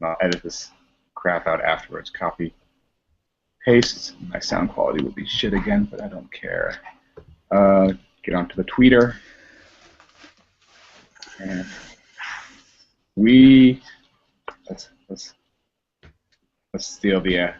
I'll edit this crap out afterwards. Copy, paste. My sound quality will be shit again, but I don't care. Get onto the tweeter. And let's steal the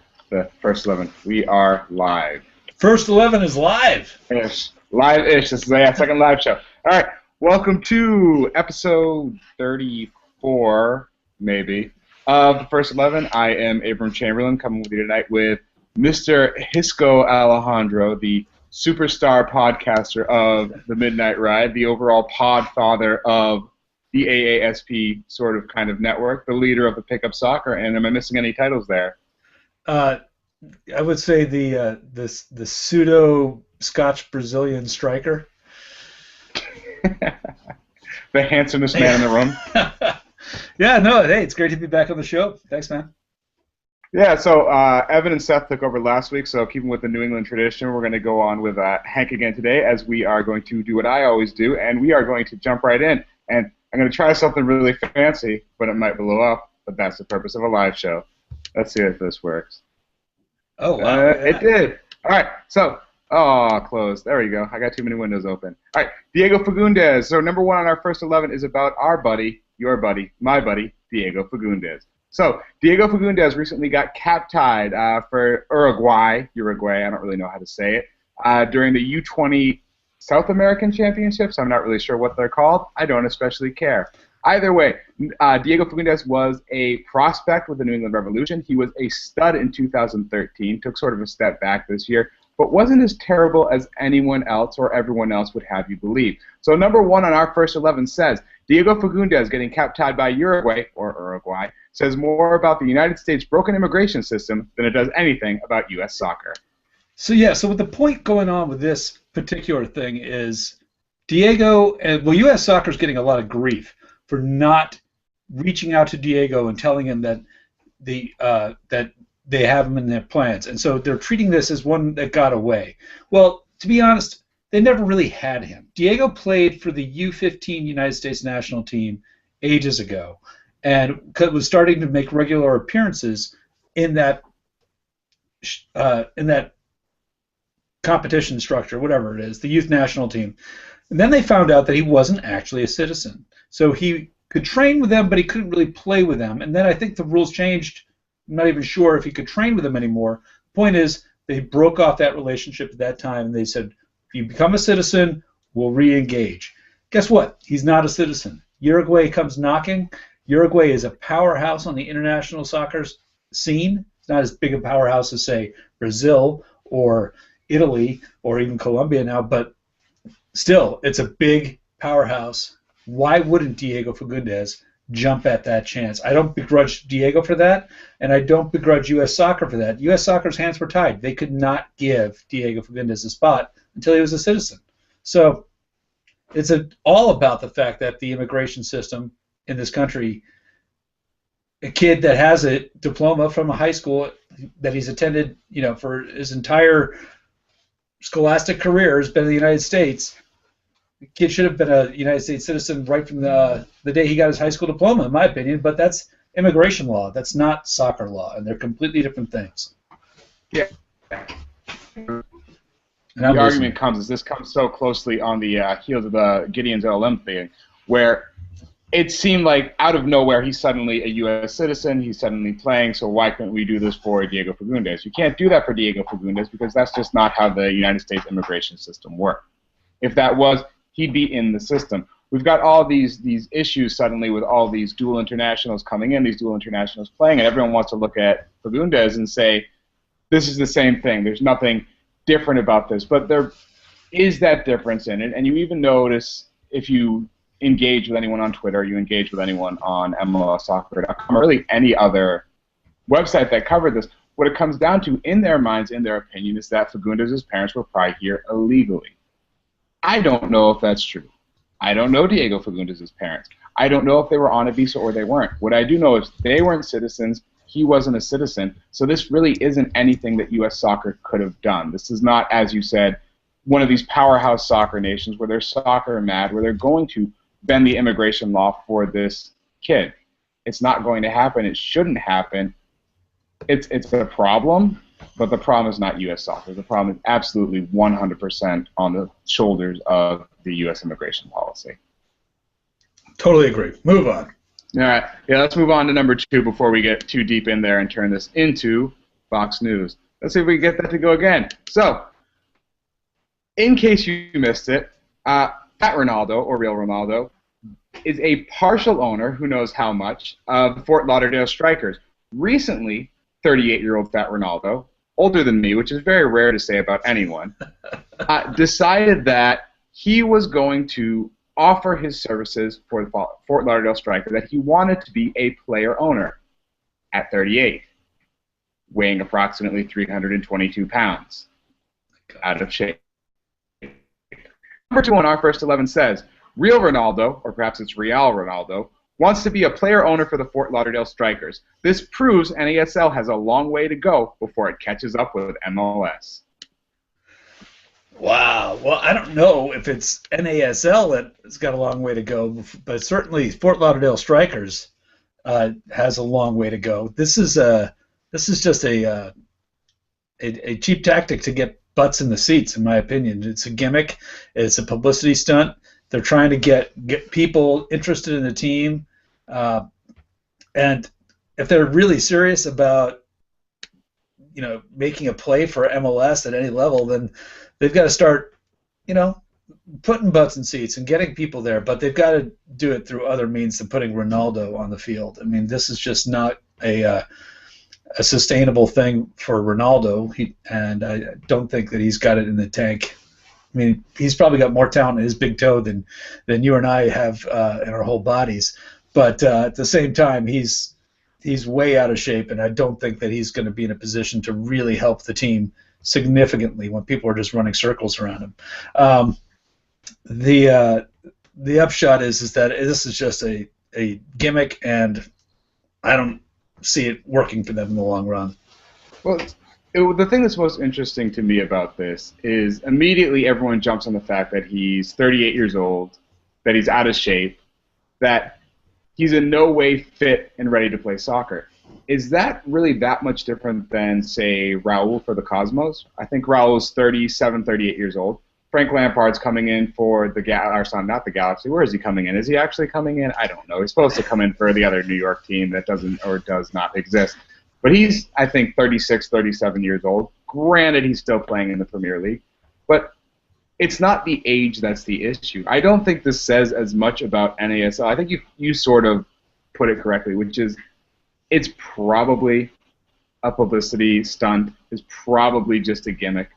first 11. We are live. First 11 is live. Ish. Live-ish. This is the second live show. All right. Welcome to episode 34, maybe, of the First 11. I am Abram Chamberlain, coming with you tonight with Mr. Hisco Alejandro, the superstar podcaster of the Midnight Ride, the overall podfather of the AASP sort of kind of network, the leader of the pickup soccer. And am I missing any titles there? I would say the pseudo Scotch Brazilian striker. The handsomest man in the room. Yeah, no, hey, it's great to be back on the show. Thanks, man. Yeah, so Evan and Seth took over last week, so keeping with the New England tradition, we're going to go on with Hank again today, as we are going to do what I always do, and we are going to jump right in. And I'm going to try something really fancy, but it might blow up, but that's the purpose of a live show. Let's see if this works. Oh, wow. It did. All right, so, closed. There we go. I got too many windows open. All right, Diego Fagundes. So number one on our first 11 is about our buddy, your buddy, my buddy, Diego Fagundes. So Diego Fagundes recently got cap-tied for Uruguay, I don't really know how to say it, during the U20 South American Championships. I'm not really sure what they're called. I don't especially care. Either way, Diego Fagundes was a prospect with the New England Revolution. He was a stud in 2013, took sort of a step back this year, but wasn't as terrible as anyone else or everyone else would have you believe. So number one on our first 11 says, Diego Fagundes getting cap-tied by Uruguay says more about the United States' broken immigration system than it does anything about U.S. soccer. So what the point going on with this particular thing is Diego, U.S. soccer is getting a lot of grief for not reaching out to Diego and telling him that that they have him in their plans, and so they're treating this as one that got away. Well, to be honest, they never really had him. Diego played for the U15 United States national team ages ago, and was starting to make regular appearances in that competition structure, whatever it is, the youth national team. And then they found out that he wasn't actually a citizen. So he could train with them, but he couldn't really play with them. And then I think the rules changed. I'm not even sure if he could train with them anymore. The point is, they broke off that relationship at that time, and they said, if you become a citizen, we'll re-engage. Guess what? He's not a citizen. Uruguay comes knocking. Uruguay is a powerhouse on the international soccer scene. It's not as big a powerhouse as, say, Brazil or Italy or even Colombia now, but still, it's a big powerhouse. Why wouldn't Diego Fagundes jump at that chance? I don't begrudge Diego for that, and I don't begrudge U.S. soccer for that. U.S. soccer's hands were tied. They could not give Diego Fagundes a spot until he was a citizen. So it's all about the fact that the immigration system in this country, a kid that has a diploma from a high school that he's attended, for his entire scholastic career has been in the United States. The kid should have been a United States citizen right from the day he got his high school diploma, in my opinion, but that's immigration law. That's not soccer law, and they're completely different things. Yeah. The argument comes so closely on the heels of the Gideon's LLM thing, where it seemed like out of nowhere he's suddenly a U.S. citizen, he's suddenly playing, so why couldn't we do this for Diego Fagundes? You can't do that for Diego Fagundes because that's just not how the United States immigration system works. If that was, he'd be in the system. We've got all these issues suddenly with all these dual internationals coming in, these dual internationals playing, and everyone wants to look at Fagundes and say, this is the same thing. There's nothing different about this. But there is that difference in it, and you even notice if you engage with anyone on Twitter, you engage with anyone on MLSsoccer.com, or really any other website that covered this, what it comes down to, in their minds, in their opinion, is that Fagundes' parents were probably here illegally. I don't know if that's true. I don't know Diego Fagundes' parents. I don't know if they were on a visa or they weren't. What I do know is they weren't citizens, he wasn't a citizen, so this really isn't anything that U.S. soccer could have done. This is not, as you said, one of these powerhouse soccer nations where they're soccer mad, where they're going to bend the immigration law for this kid. It's not going to happen. It shouldn't happen. It's a problem, but the problem is not U.S. soccer. The problem is absolutely 100% on the shoulders of the U.S. immigration policy. Totally agree. Move on. All right. Yeah, let's move on to number 2 before we get too deep in there and turn this into Fox News. Let's see if we can get that to go again. So, in case you missed it, Fat Ronaldo, or Real Ronaldo, is a partial owner, who knows how much, of the Fort Lauderdale Strikers. Recently, 38-year-old Fat Ronaldo, older than me, which is very rare to say about anyone, decided that he was going to offer his services for the Fort Lauderdale Strikers, that he wanted to be a player owner at 38, weighing approximately 322 pounds, out of shape. Number 2 on our first 11 says, Real Ronaldo, or perhaps it's Real Ronaldo, wants to be a player owner for the Fort Lauderdale Strikers. This proves NASL has a long way to go before it catches up with MLS. Wow. Well, I don't know if it's NASL that's got a long way to go, but certainly Fort Lauderdale Strikers has a long way to go. This is just a cheap tactic to get butts in the seats, in my opinion. It's a gimmick. It's a publicity stunt. They're trying to get people interested in the team, and if they're really serious about making a play for MLS at any level, then they've got to start putting butts in seats and getting people there. But they've got to do it through other means than putting Ronaldo on the field. I mean, this is just not a sustainable thing for Ronaldo, and I don't think that he's got it in the tank. I mean, he's probably got more talent in his big toe than you and I have in our whole bodies. But at the same time, he's way out of shape, and I don't think that he's going to be in a position to really help the team significantly when people are just running circles around him. The upshot is that this is just a gimmick, and I don't see it working for them in the long run. Well, the thing that's most interesting to me about this is immediately everyone jumps on the fact that he's 38 years old, that he's out of shape, that he's in no way fit and ready to play soccer. Is that really that much different than, say, Raul for the Cosmos? I think Raul's 37, 38 years old. Frank Lampard's coming in for not the Galaxy. Where is he coming in? Is he actually coming in? I don't know. He's supposed to come in for the other New York team that does not exist. But he's, I think, 36, 37 years old. Granted, he's still playing in the Premier League. But it's not the age that's the issue. I don't think this says as much about NASL. I think you sort of put it correctly, which is it's probably a publicity stunt. It's probably just a gimmick.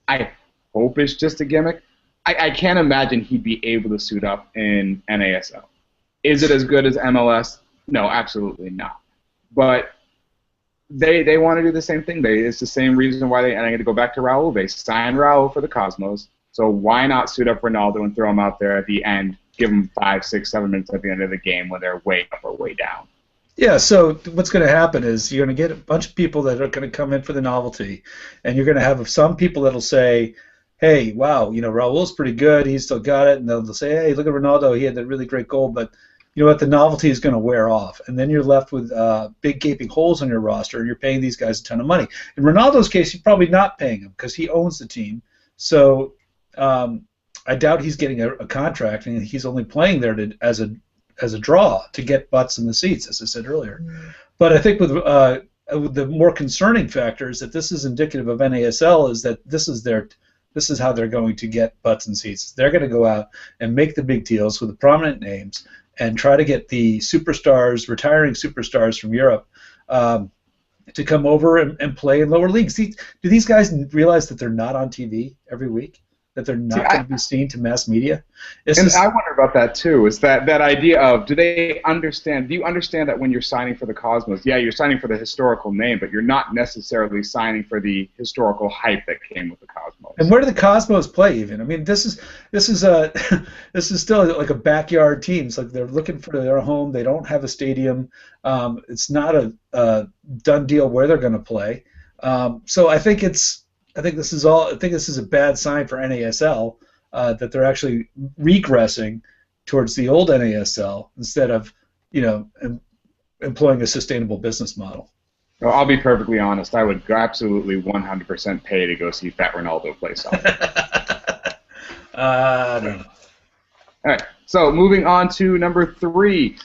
I hope it's just a gimmick. I can't imagine he'd be able to suit up in NASL. Is it as good as MLS? No, absolutely not. But they want to do the same thing. It's the same reason why and I'm going to go back to Raul. They signed Raul for the Cosmos, so why not suit up Ronaldo and throw him out there at the end, give him 5, 6, 7 minutes at the end of the game when they're way up or way down? Yeah, so what's going to happen is you're going to get a bunch of people that are going to come in for the novelty, and you're going to have some people that will say, hey, wow, Raul's pretty good, he's still got it, and they'll say, hey, look at Ronaldo, he had that really great goal, but you know what, the novelty is going to wear off, and then you're left with big gaping holes on your roster, and you're paying these guys a ton of money. In Ronaldo's case, you're probably not paying him because he owns the team, so I doubt he's getting a contract, and he's only playing there as a draw to get butts in the seats, as I said earlier. Mm. But I think with the more concerning factor is that this is indicative of NASL, is that this is how they're going to get butts in seats. They're going to go out and make the big deals with the prominent names and try to get the superstars, retiring superstars from Europe, to come over and play in lower leagues. Do these guys realize that they're not on TV every week? That they're not going to be seen to mass media? I wonder about that too, is that idea of, do you understand that when you're signing for the Cosmos, yeah, you're signing for the historical name, but you're not necessarily signing for the historical hype that came with the Cosmos. And where do the Cosmos play even? I mean, this is still like a backyard team. It's like they're looking for their home. They don't have a stadium. It's not a done deal where they're going to play. So I think this is a bad sign for NASL, that they're actually regressing towards the old NASL instead of employing a sustainable business model. Well, I'll be perfectly honest. I would absolutely 100% pay to go see Fat Ronaldo play soccer. I don't know. All right. So moving on to number 3,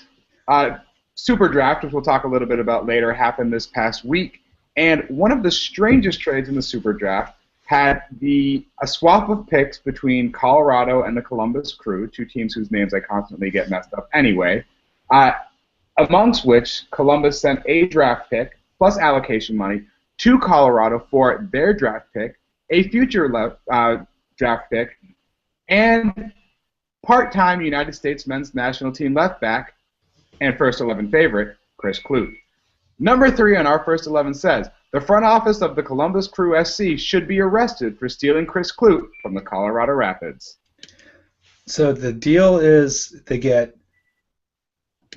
Super Draft, which we'll talk a little bit about later, happened this past week, and one of the strangest trades in the Super Draft had a swap of picks between Colorado and the Columbus Crew, 2 teams whose names I constantly get messed up anyway, amongst which Columbus sent a draft pick plus allocation money to Colorado for their draft pick, a future draft pick, and part-time United States men's national team left back and first 11 favorite, Chris Clute. Number 3 on our first 11 says, the front office of the Columbus Crew SC should be arrested for stealing Chris Clute from the Colorado Rapids. So the deal is they get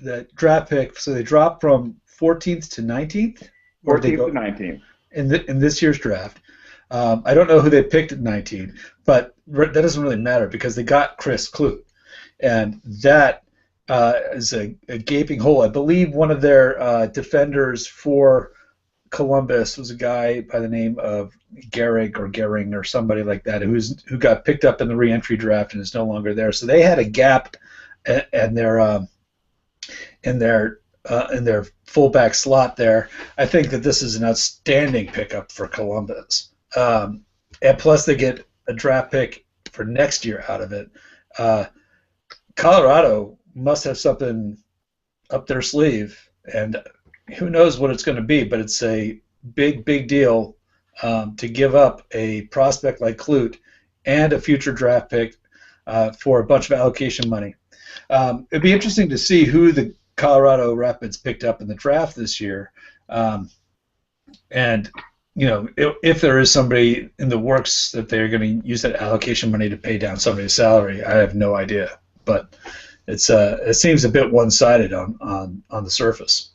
the draft pick, so they drop from 14th to 19th? 14th to 19th. In this year's draft. I don't know who they picked at 19, but that doesn't really matter because they got Chris Clute. And that is a gaping hole. I believe one of their defenders for Columbus was a guy by the name of Gehring or somebody like that who got picked up in the re-entry draft and is no longer there. So they had a gap in their fullback slot there. I think that this is an outstanding pickup for Columbus. And plus they get a draft pick for next year out of it. Colorado must have something up their sleeve, and who knows what it's going to be, but it's a big, big deal to give up a prospect like Clute and a future draft pick for a bunch of allocation money. It'd be interesting to see who the Colorado Rapids picked up in the draft this year, and if there is somebody in the works that they're going to use that allocation money to pay down somebody's salary. I have no idea, but it seems a bit one-sided on the surface.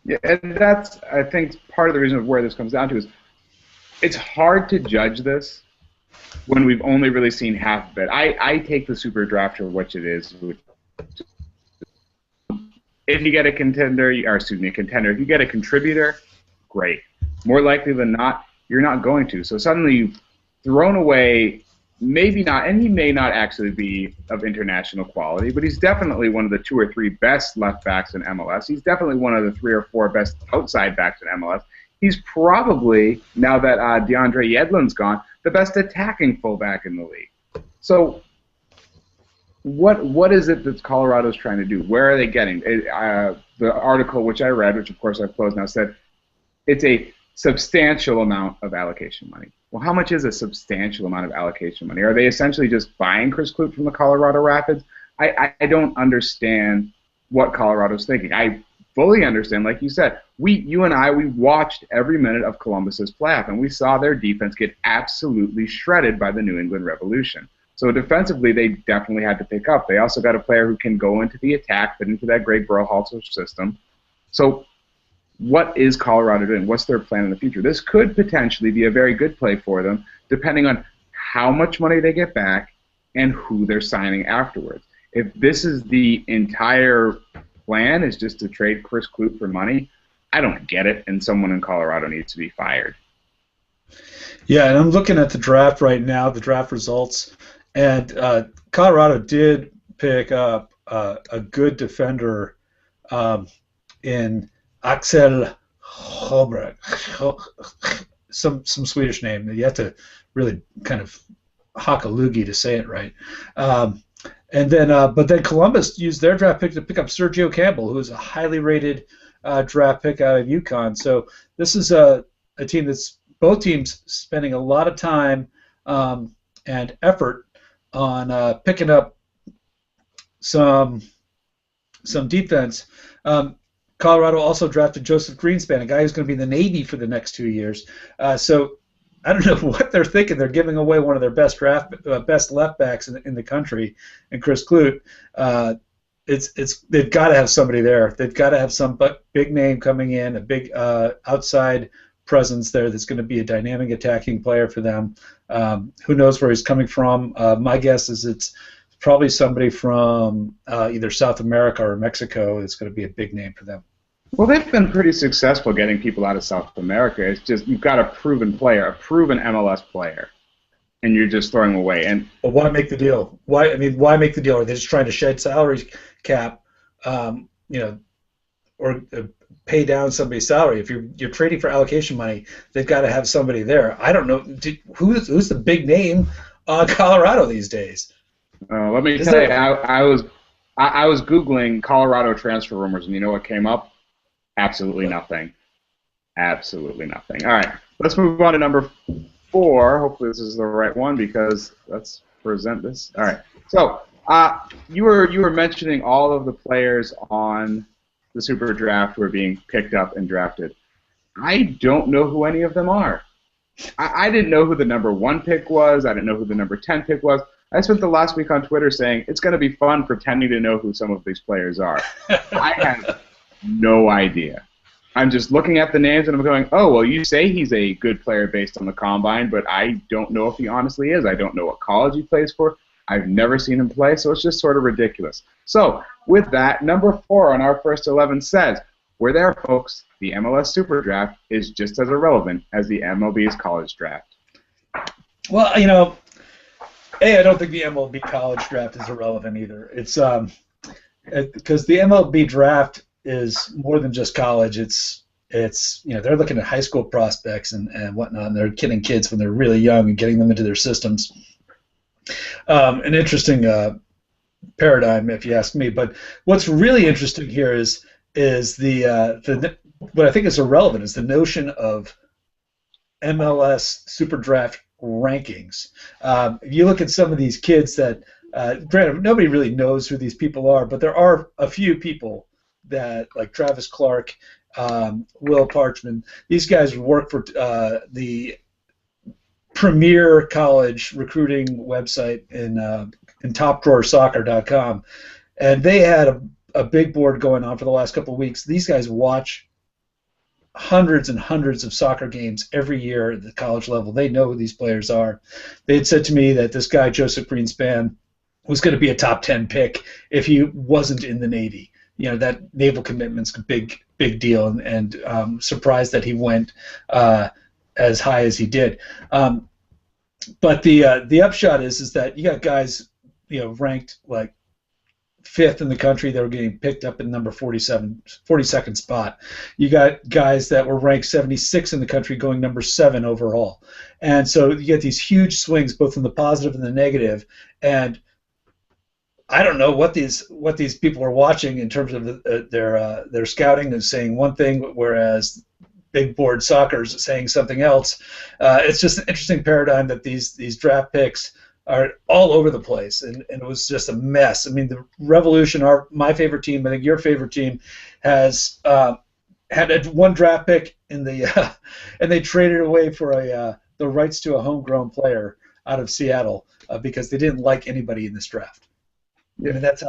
Yeah, and that's, I think, part of the reason of where this comes down to is it's hard to judge this when we've only really seen half of it. I take the Super Draft for what it is. If you get a contender, if you get a contributor, great. More likely than not, you're not going to. So suddenly you've thrown away, maybe not, and he may not actually be of international quality, but he's definitely one of the 2 or 3 best left backs in MLS. He's definitely one of the 3 or 4 best outside backs in MLS. He's probably, now that DeAndre Yedlin's gone, the best attacking fullback in the league. So what is it that Colorado's trying to do? Where are they getting? The article which I read, which of course I've closed now, said it's a substantial amount of allocation money. Well, how much is a substantial amount of allocation money? Are they essentially just buying Chris Clute from the Colorado Rapids? I don't understand what Colorado's thinking. I fully understand, like you said, you and I watched every minute of Columbus's playoff, and we saw their defense get absolutely shredded by the New England Revolution. So defensively, they definitely had to pick up. They also got a player who can go into the attack, fit into that Greg Berhalter system. So what is Colorado doing? What's their plan in the future? This could potentially be a very good play for them, depending on how much money they get back and who they're signing afterwards. If this is the entire plan, is just to trade Chris Clute for money, I don't get it, and someone in Colorado needs to be fired. Yeah, and I'm looking at the draft right now, the draft results, and Colorado did pick up a good defender in Axel Holmberg, some Swedish name. You have to really kind of hock a loogie to say it right. And then, but then Columbus used their draft pick to pick up Sergio Campbell, who is a highly rated draft pick out of UConn. So this is a team that's both teams spending a lot of time and effort on picking up some defense. Colorado also drafted Joseph Greenspan, a guy who's going to be in the Navy for the next 2 years. So I don't know what they're thinking. They're giving away one of their best left backs in the country, and Chris Clute. They've got to have somebody there. They've got to have some big name coming in, a big outside presence there that's going to be a dynamic attacking player for them. Who knows where he's coming from? My guess is it's probably somebody from either South America or Mexico that's going to be a big name for them. Well, they've been pretty successful getting people out of South America. It's just you've got a proven player, a proven MLS player, and you're just throwing them away. And But why make the deal? Why? I mean, why make the deal? Are they just trying to shed salary cap, you know, or pay down somebody's salary? If you're trading for allocation money, they've got to have somebody there. I don't know who's the big name on Colorado these days. let me tell you, I was googling Colorado transfer rumors, and you know what came up? Absolutely nothing. Absolutely nothing. All right, let's move on to number 4. Hopefully this is the right one because let's present this. All right. So you were mentioning all of the players on the Super Draft who are being picked up and drafted. I don't know who any of them are. I didn't know who the number 1 pick was. I didn't know who the number 10 pick was. I spent the last week on Twitter saying it's going to be fun pretending to know who some of these players are. I have no idea. I'm just looking at the names and I'm going, oh, well, you say he's a good player based on the combine, but I don't know if he honestly is. I don't know what college he plays for. I've never seen him play, so it's just sort of ridiculous. So with that, number 4 on our first 11 says, we're there, folks. The MLS Super Draft is just as irrelevant as the MLB's college draft. Well, you know, I don't think the MLB college draft is irrelevant either. It's because the MLB draft is more than just college. It's they're looking at high school prospects and whatnot, and they're getting kids when they're really young and getting them into their systems. An interesting paradigm, if you ask me. But what's really interesting here is the what I think is irrelevant is the notion of MLS Super Draft rankings. If you look at some of these kids that, granted, nobody really knows who these people are, but there are a few people that, like Travis Clark, Will Parchman, these guys work for the premier college recruiting website in topdrawersoccer.com, and they had a big board going on for the last couple of weeks. These guys watch hundreds and hundreds of soccer games every year at the college level. They know who these players are. They had said to me that this guy, Joseph Greenspan, was going to be a top 10 pick if he wasn't in the Navy. You know, that naval commitment's a big deal, and surprised that he went as high as he did. But the upshot is that you got guys, ranked like 5th in the country that were getting picked up in number 42nd spot. You got guys that were ranked 76 in the country going number 7 overall. And so you get these huge swings both in the positive and the negative. And I don't know what these people are watching in terms of their scouting and saying one thing, whereas big board soccer is saying something else. It's just an interesting paradigm that these draft picks are all over the place, and it was just a mess. I mean, the Revolution, my favorite team, I think your favorite team, has had one draft pick in the and they traded away for the rights to a homegrown player out of Seattle because they didn't like anybody in this draft. I mean, that's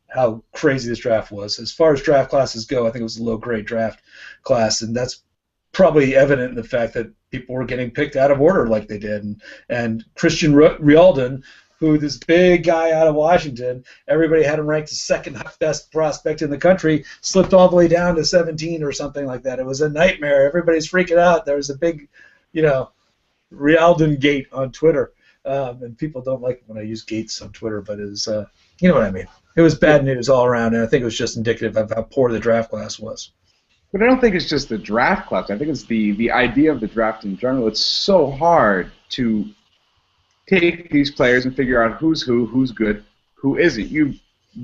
how crazy this draft was. As far as draft classes go, I think it was a low-grade draft class, and that's probably evident in the fact that people were getting picked out of order like they did. And Christian Rialdan, who this big guy out of Washington, everybody had him ranked the 2nd best prospect in the country, slipped all the way down to 17 or something like that. It was a nightmare. Everybody's freaking out. There was a big, Rialdan gate on Twitter. And people don't like when I use gates on Twitter, but it was, you know what I mean. It was bad news all around, and I think it was just indicative of how poor the draft class was. But I don't think it's just the draft class. I think it's the idea of the draft in general. It's so hard to take these players and figure out who's who's good, who isn't. You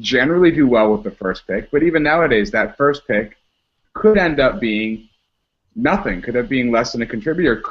generally do well with the first pick, but even nowadays, that first pick could end up being nothing, could end up being less than a contributor,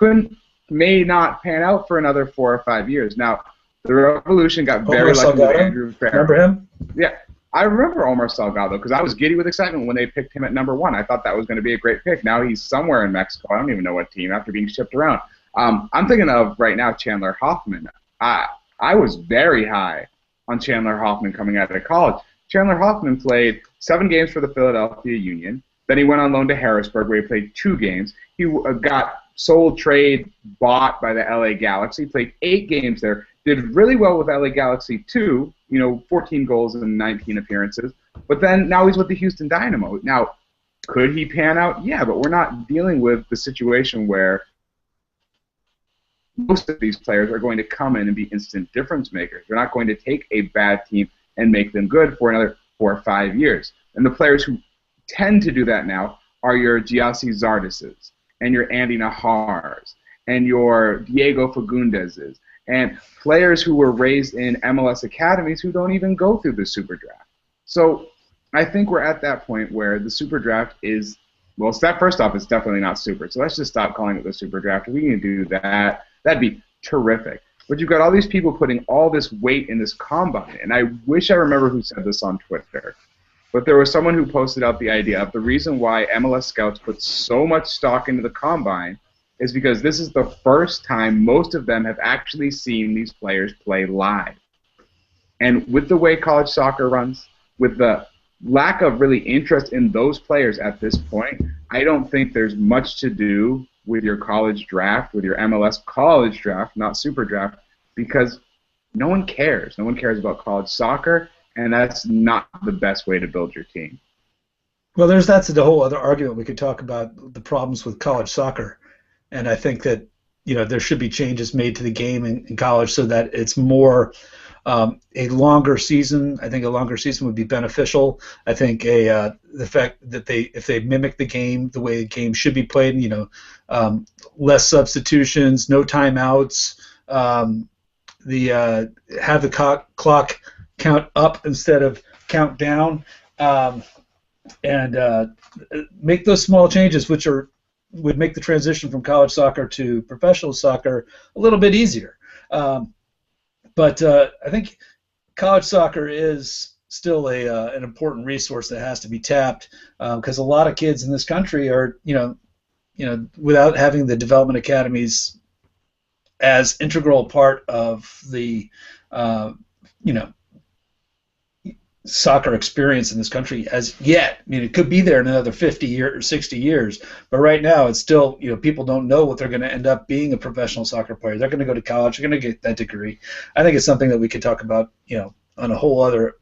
may not pan out for another 4 or 5 years. Now, the Revolution got very lucky with Andrew Farrell. Remember him? Yeah. I remember Omar Salgado because I was giddy with excitement when they picked him at number 1. I thought that was going to be a great pick. Now he's somewhere in Mexico. I don't even know what team after being shipped around. I'm thinking of right now Chandler Hoffman. I was very high on Chandler Hoffman coming out of college. Chandler Hoffman played 7 games for the Philadelphia Union. Then he went on loan to Harrisburg where he played 2 games. He got sold, trade, bought by the LA Galaxy, played 8 games there, did really well with LA Galaxy too, 14 goals in 19 appearances. But then now he's with the Houston Dynamo. Now, Could he pan out? Yeah, but we're not dealing with the situation where most of these players are going to come in and be instant difference makers. They're not going to take a bad team and make them good for another 4 or 5 years. And the players who tend to do that now are your Giassi Zardeses and your Andy Nahars and your Diego Fagundezes and players who were raised in MLS academies who don't even go through the Super Draft. So I think we're at that point where the Super Draft is, well, first off, it's definitely not super. So let's just stop calling it the Super Draft. If we can do that, that'd be terrific. But you've got all these people putting all this weight in this combine. And I wish I remember who said this on Twitter. But there was someone who posted out the idea of the reason why MLS scouts put so much stock into the combine is because this is the first time most of them have actually seen these players play live. And with the way college soccer runs, with the lack of really interest in those players at this point, I don't think there's much to do with your college draft, with your MLS college draft, not super draft, because no one cares. No one cares about college soccer, and that's not the best way to build your team. Well, that's the whole other argument. We could talk about the problems with college soccer, and I think that there should be changes made to the game in college so that it's more a longer season. I think a longer season would be beneficial. I think the fact that if they mimic the game the way the game should be played, less substitutions, no timeouts, have the clock count up instead of count down, and make those small changes, which would make the transition from college soccer to professional soccer a little bit easier. But I think college soccer is still an important resource that has to be tapped, because a lot of kids in this country are, without having the development academies as integral part of the, soccer experience in this country as yet. I mean, it could be there in another 50 years or 60 years, but right now it's still, people don't know what they're going to end up being a professional soccer player. They're going to go to college, they're going to get that degree. I think it's something that we could talk about, on a whole other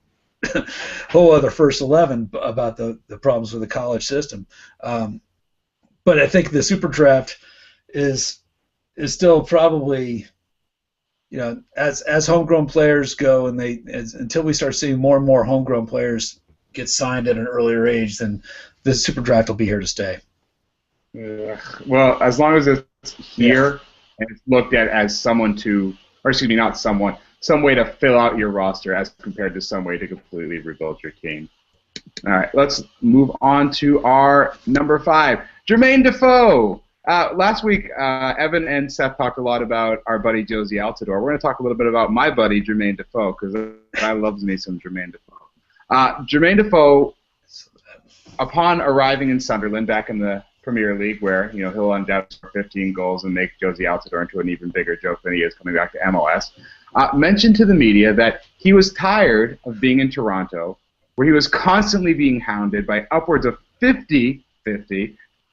first 11 about the problems with the college system. But I think the super draft is still probably, as homegrown players go, and until we start seeing more and more homegrown players get signed at an earlier age, then the super draft will be here to stay. Well, as long as it's here and it's looked at as some way to fill out your roster as compared to some way to completely rebuild your team. All right, let's move on to our number 5, Jermaine Defoe. Last week, Evan and Seth talked a lot about our buddy Josie Altidore. We're going to talk a little bit about my buddy Jermaine Defoe, because I love me some Jermaine Defoe. Jermaine Defoe, upon arriving in Sunderland back in the Premier League, where he'll undoubtedly score 15 goals and make Josie Altidore into an even bigger joke than he is coming back to MLS, mentioned to the media that he was tired of being in Toronto, where he was constantly being hounded by upwards of 50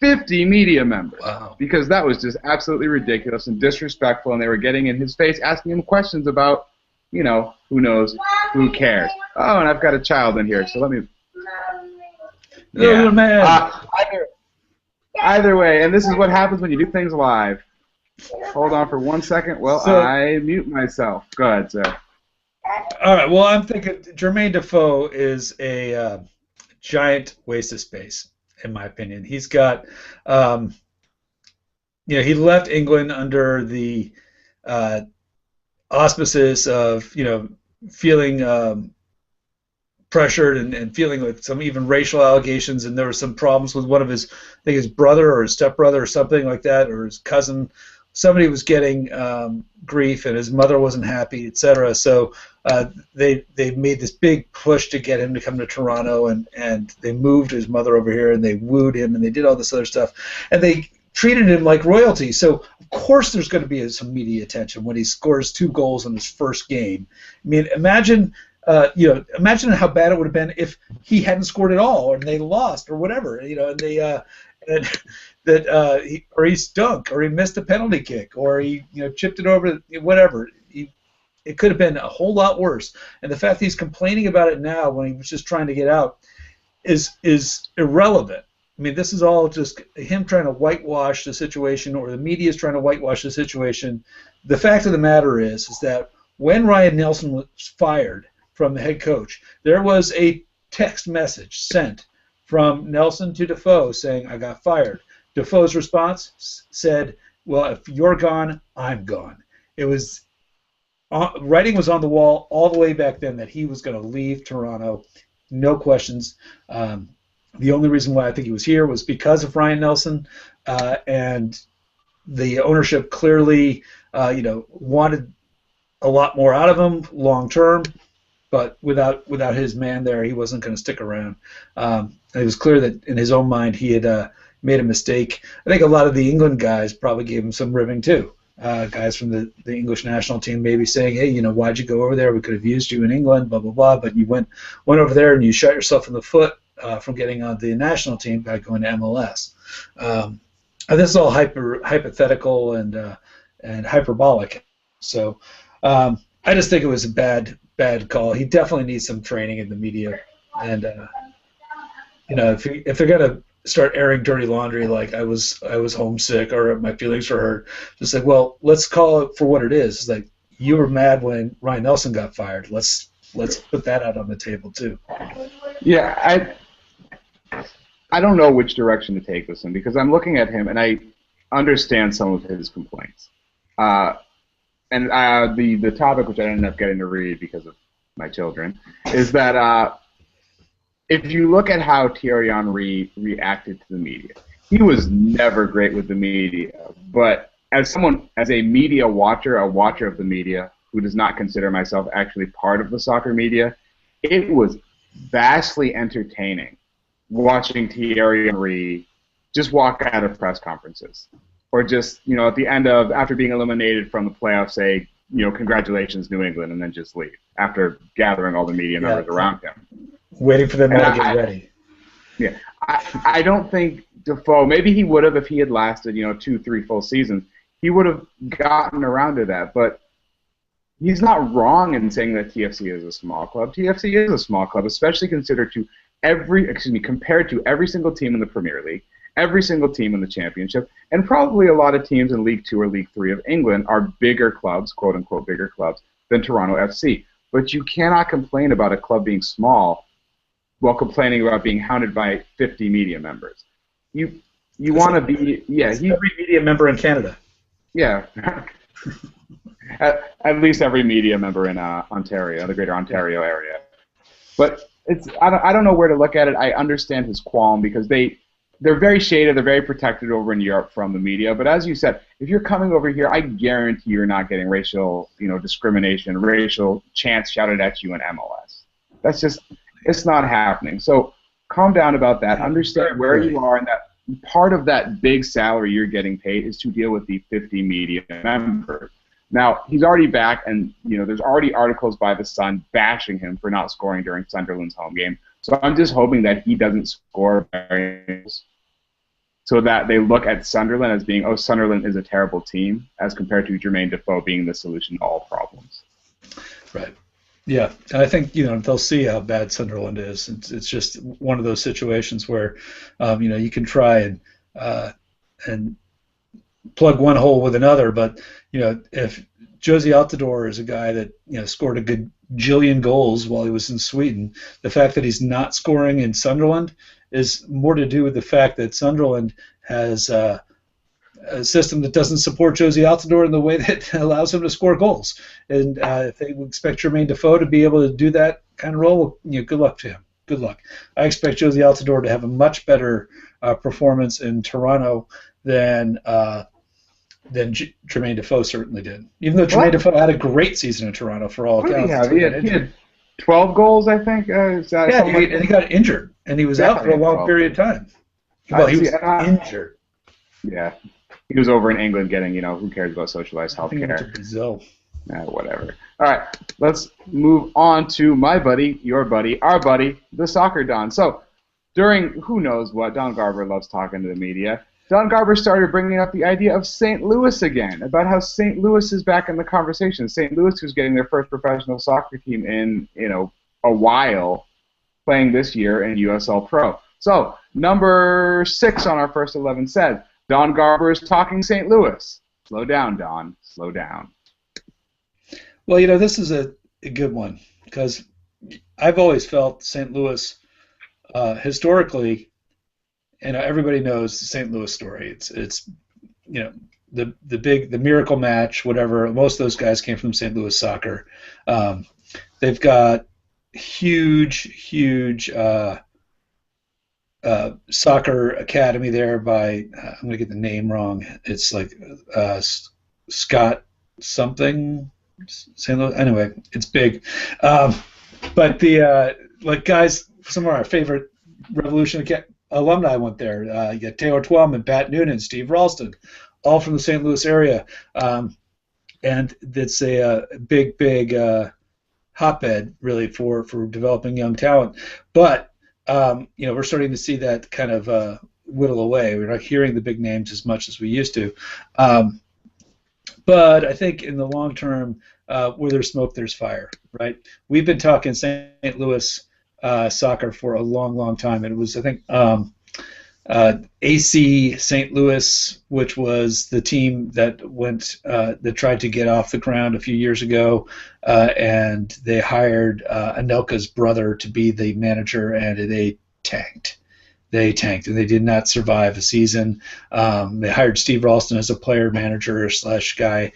media members. Wow. Because that was just absolutely ridiculous and disrespectful, and they were getting in his face, asking him questions about, who knows, who cares. Oh, and I've got a child in here, so let me... Little man. Either way, and this is what happens when you do things live. Hold on for 1 second. Well, I mute myself. Go ahead, sir. All right, well, I'm thinking Jermaine Defoe is a giant waste of space, in my opinion. He's got, he left England under the auspices of, feeling pressured and feeling with some even racial allegations, and there were some problems with one of his, I think his brother or his stepbrother or something like that, or his cousin. Somebody was getting grief, and his mother wasn't happy, etc. So they made this big push to get him to come to Toronto, and they moved his mother over here, and they wooed him, and they did all this other stuff, and they treated him like royalty. So of course there's going to be some media attention when he scores 2 goals in his first game. I mean, imagine how bad it would have been if he hadn't scored at all, or they lost, or whatever, and they. Or he stunk, or he missed a penalty kick, or he chipped it over, whatever. It could have been a whole lot worse. And the fact that he's complaining about it now when he was just trying to get out is irrelevant. I mean, this is all just him trying to whitewash the situation, or the media is trying to whitewash the situation. The fact of the matter is that when Ryan Nelson was fired from the head coach, there was a text message sent from Nelson to Defoe saying, "I got fired." Defoe's response said, "Well, if you're gone, I'm gone." It was writing was on the wall all the way back then that he was going to leave Toronto, no questions. The only reason why I think he was here was because of Ryan Nelson, and the ownership clearly, wanted a lot more out of him long term, but without his man there, he wasn't going to stick around. It was clear that in his own mind he had made a mistake. I think a lot of the England guys probably gave him some ribbing too. Guys from the English national team maybe saying, "Hey, why'd you go over there? We could have used you in England, blah blah blah." But you went over there and you shot yourself in the foot from getting on the national team by going to MLS. And this is all hypothetical and hyperbolic. So I just think it was a bad call. He definitely needs some training in the media, and if they're gonna start airing dirty laundry like I was homesick or my feelings were hurt, just like, well, let's call it for what it is. It's like, you were mad when Ryan Nelson got fired. Let's put that out on the table too. Yeah, I don't know which direction to take this in, because I'm looking at him and I understand some of his complaints. And the topic, which I ended up getting to read because of my children, is that if you look at how Thierry Henry reacted to the media, he was never great with the media. But as a media watcher, a watcher of the media, who does not consider myself actually part of the soccer media, it was vastly entertaining watching Thierry Henry just walk out of press conferences, or just, at the end of, after being eliminated from the playoffs, say, congratulations, New England, and then just leave after gathering all the media members around him. Waiting for them all to get ready. Yeah. I don't think Defoe, maybe he would have if he had lasted, 2-3 full seasons, he would have gotten around to that. But he's not wrong in saying that TFC is a small club. TFC is a small club, especially compared to every single team in the Premier League, every single team in the Championship, and probably a lot of teams in League 2 or League 3 of England are bigger clubs, quote-unquote bigger clubs, than Toronto FC. But you cannot complain about a club being small while complaining about being hounded by 50 media members. You want to be, every media member in Canada. Yeah. at least every media member in Ontario, the Greater Ontario area. But I don't know where to look at it. I understand his qualm, because they're very shaded, they're very protected over in Europe from the media. But as you said, if you're coming over here, I guarantee you're not getting racial, discrimination, racial chants shouted at you in MLS. That's just, it's not happening. So calm down about that. Understand where you are, and that part of that big salary you're getting paid is to deal with the 50 media members. Now, he's already back, and there's already articles by The Sun bashing him for not scoring during Sunderland's home game. So I'm just hoping that he doesn't score very much, so that they look at Sunderland as being, oh, Sunderland is a terrible team, as compared to Jermaine Defoe being the solution to all problems. Right. Yeah, and I think they'll see how bad Sunderland is. It's just one of those situations where you can try and plug one hole with another, but if Josie Altidore is a guy that scored a good jillion goals while he was in Sweden, the fact that he's not scoring in Sunderland is more to do with the fact that Sunderland has a system that doesn't support Josie Altidore in the way that allows him to score goals. And if they expect Jermaine Defoe to be able to do that kind of role, well, good luck to him. Good luck. I expect Josie Altidore to have a much better performance in Toronto than Jermaine Defoe certainly did. Even though Jermaine Defoe had a great season in Toronto for all accounts. He had 12 goals, I think. And he got injured, and he was out for a long period of time. Well, he was injured. Yeah. He was over in England getting, who cares about socialized health care. He went to Brazil. Whatever. All right, let's move on to my buddy, your buddy, our buddy, the Soccer Don. So during who knows what, Don Garber loves talking to the media. Don Garber started bringing up the idea of St. Louis again, about how St. Louis is back in the conversation. St. Louis, who's getting their first professional soccer team in, a while, playing this year in USL Pro. So Number 6 on our first 11 says, Don Garber is talking St. Louis. Slow down, Don. Slow down. Well, this is a good one because I've always felt St. Louis historically, and everybody knows the St. Louis story. It's the miracle match, whatever. Most of those guys came from St. Louis soccer. They've got huge soccer academy there by I'm going to get the name wrong. It's like Scott something. St. Louis. Anyway, it's big. But the guys, some of our favorite Revolution alumni went there. You got Taylor Twellman, Pat Noonan, Steve Ralston, all from the St. Louis area, and it's a big hotbed really for developing young talent. But we're starting to see that kind of whittle away. We're not hearing the big names as much as we used to. But I think in the long term, where there's smoke, there's fire, right? We've been talking St. Louis soccer for a long time, and it was, I think, AC St. Louis, which was the team that that tried to get off the ground a few years ago, and they hired Anelka's brother to be the manager, and they tanked. They tanked, and they did not survive a season. They hired Steve Ralston as a player manager / guy,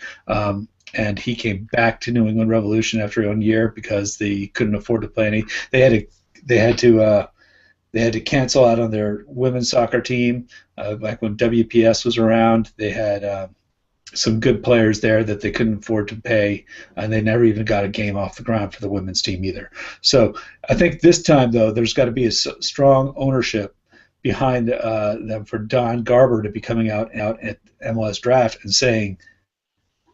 and he came back to New England Revolution after 1 year because they couldn't afford to play any. They had to cancel out on their women's soccer team back when WPS was around. They had some good players there that they couldn't afford to pay, and they never even got a game off the ground for the women's team either. So I think this time, though, there's got to be a strong ownership behind them for Don Garber to be coming out at MLS draft and saying,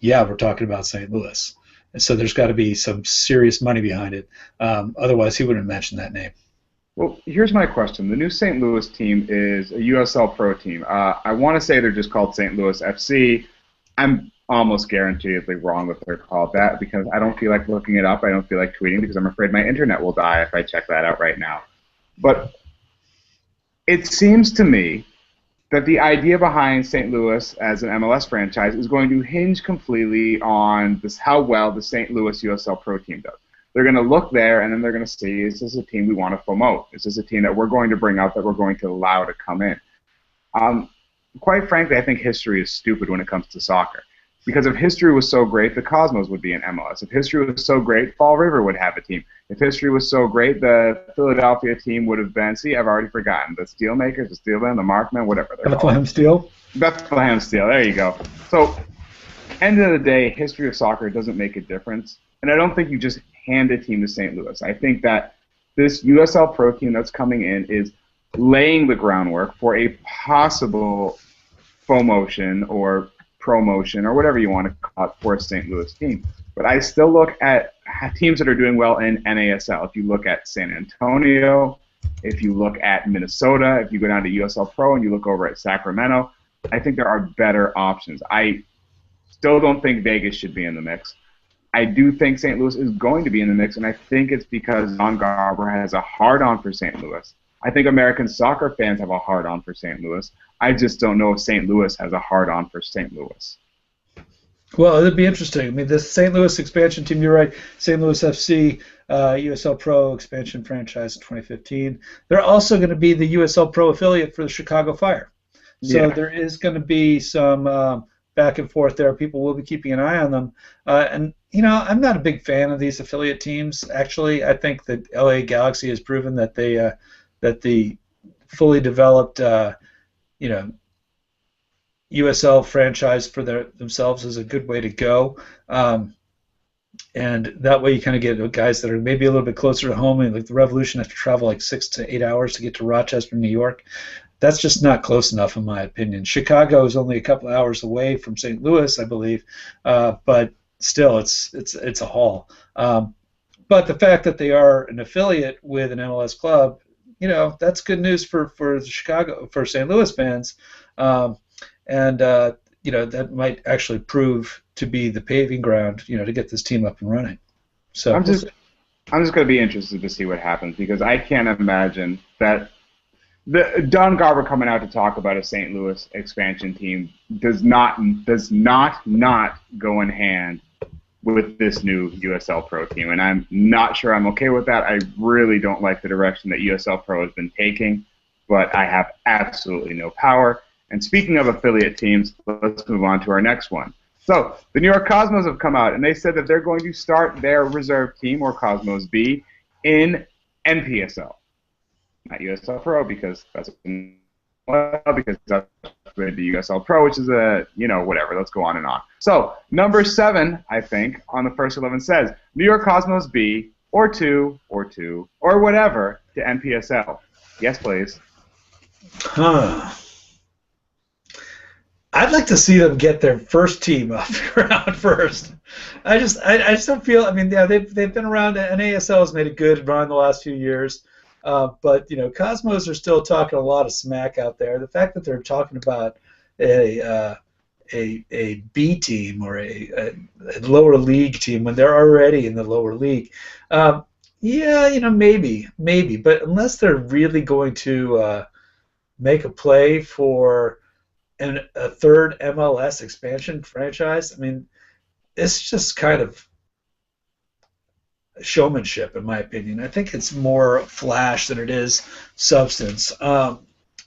yeah, we're talking about St. Louis. And so there's got to be some serious money behind it. Otherwise, he wouldn't mention that name. Well, here's my question. The new St. Louis team is a USL Pro team. I want to say they're just called St. Louis FC. I'm almost guaranteedly wrong if they're called that because I don't feel like looking it up. I don't feel like tweeting because I'm afraid my internet will die if I check that out right now. But it seems to me that the idea behind St. Louis as an MLS franchise is going to hinge completely on how well the St. Louis USL Pro team does. They're going to look there, and then they're going to see, is this a team we want to promote? Is this a team that we're going to bring out, that we're going to allow to come in? Quite frankly, I think history is stupid when it comes to soccer. Because if history was so great, the Cosmos would be in MLS. If history was so great, Fall River would have a team. If history was so great, the Philadelphia team would have been, see, I've already forgotten, the Steelmakers, the Steelmen, the Markmen, whatever they're Bethlehem called. Steel? Bethlehem Steel, there you go. So, end of the day, history of soccer doesn't make a difference. And I don't think you just hand a team to St. Louis. I think that this USL Pro team that's coming in is laying the groundwork for a possible promotion or promotion or whatever you want to call it for a St. Louis team. But I still look at teams that are doing well in NASL. If you look at San Antonio, if you look at Minnesota, if you go down to USL Pro and you look over at Sacramento, I think there are better options. I still don't think Vegas should be in the mix. I do think St. Louis is going to be in the mix, and I think it's because Don Garber has a hard-on for St. Louis. I think American soccer fans have a hard-on for St. Louis. I just don't know if St. Louis has a hard-on for St. Louis. Well, it'd be interesting. I mean, this St. Louis expansion team, you're right, St. Louis FC, USL Pro expansion franchise in 2015. They're also going to be the USL Pro affiliate for the Chicago Fire. So there is going to be some back and forth there. People will be keeping an eye on them. And, I'm not a big fan of these affiliate teams, actually. I think that LA Galaxy has proven that that the fully developed, USL franchise for themselves is a good way to go. And that way you kind of get guys that are maybe a little bit closer to home. And like the Revolution have to travel like 6 to 8 hours to get to Rochester, New York. That's just not close enough, in my opinion. Chicago is only a couple hours away from St. Louis, I believe, but still, it's a haul. But the fact that they are an affiliate with an MLS club, that's good news for St. Louis fans, and that might actually prove to be the paving ground, to get this team up and running. So I'm just going to be interested to see what happens because I can't imagine that the Don Garber coming out to talk about a St. Louis expansion team does not go in hand with this new USL Pro team, and I'm not sure I'm okay with that. I really don't like the direction that USL Pro has been taking, but I have absolutely no power. And speaking of affiliate teams, let's move on to our next one. So the New York Cosmos have come out, and they said that they're going to start their reserve team, or Cosmos B, in NPSL. Not USL Pro, because that's the USL Pro, which is whatever. Let's go on and on. So number 7, I think, on the first 11 says New York Cosmos B or 2 or whatever to NPSL. Yes, please. I'd like to see them get their first team off the ground first. I just don't feel. I mean, yeah, they've been around. NASL has made a good run the last few years, but Cosmos are still talking a lot of smack out there. The fact that they're talking about a B team or a lower league team when they're already in the lower league, maybe, but unless they're really going to make a play for a third MLS expansion franchise, I mean, it's just kind of showmanship, in my opinion. I think it's more flash than it is substance. I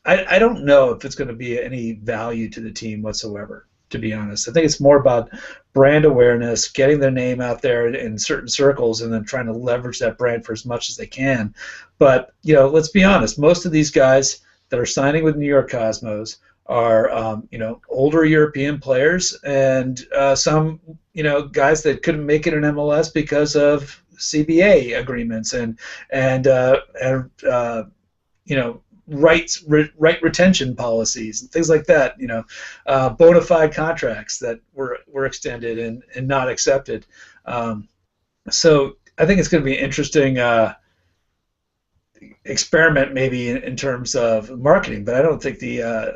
don't know if it's going to be any value to the team whatsoever, to be honest. I think it's more about brand awareness, getting their name out there in certain circles, and then trying to leverage that brand for as much as they can. But, let's be honest, most of these guys that are signing with New York Cosmos are older European players, and some guys that couldn't make it in MLS because of CBA agreements and right retention policies and things like that. Bona fide contracts that were extended and not accepted. So I think it's going to be an interesting experiment, maybe in terms of marketing, but I don't think the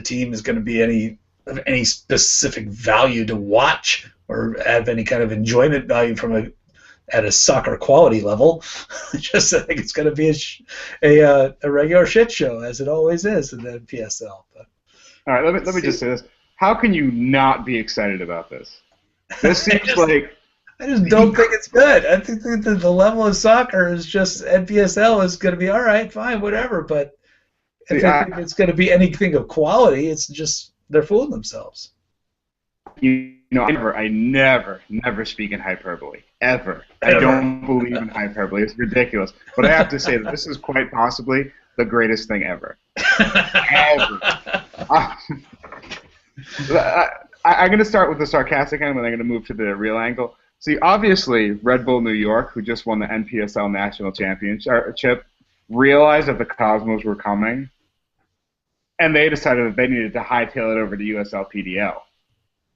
team is going to be of any specific value to watch or have any kind of enjoyment value at a soccer quality level. I think it's going to be a regular shit show, as it always is in the NPSL. But, all right, let me just say this: how can you not be excited about this? This seems like I just don't think it's good. I think that the level of soccer is just NPSL is going to be all right, fine, whatever, but. If I think it's going to be anything of quality, it's just they're fooling themselves. I never speak in hyperbole, ever. I don't believe in hyperbole. It's ridiculous. But I have to say that this is quite possibly the greatest thing ever. Ever. I'm going to start with the sarcastic end, and then I'm going to move to the real angle. See, obviously, Red Bull New York, who just won the NPSL National Championship, realized that the Cosmos were coming, and they decided that they needed to hightail it over to USL PDL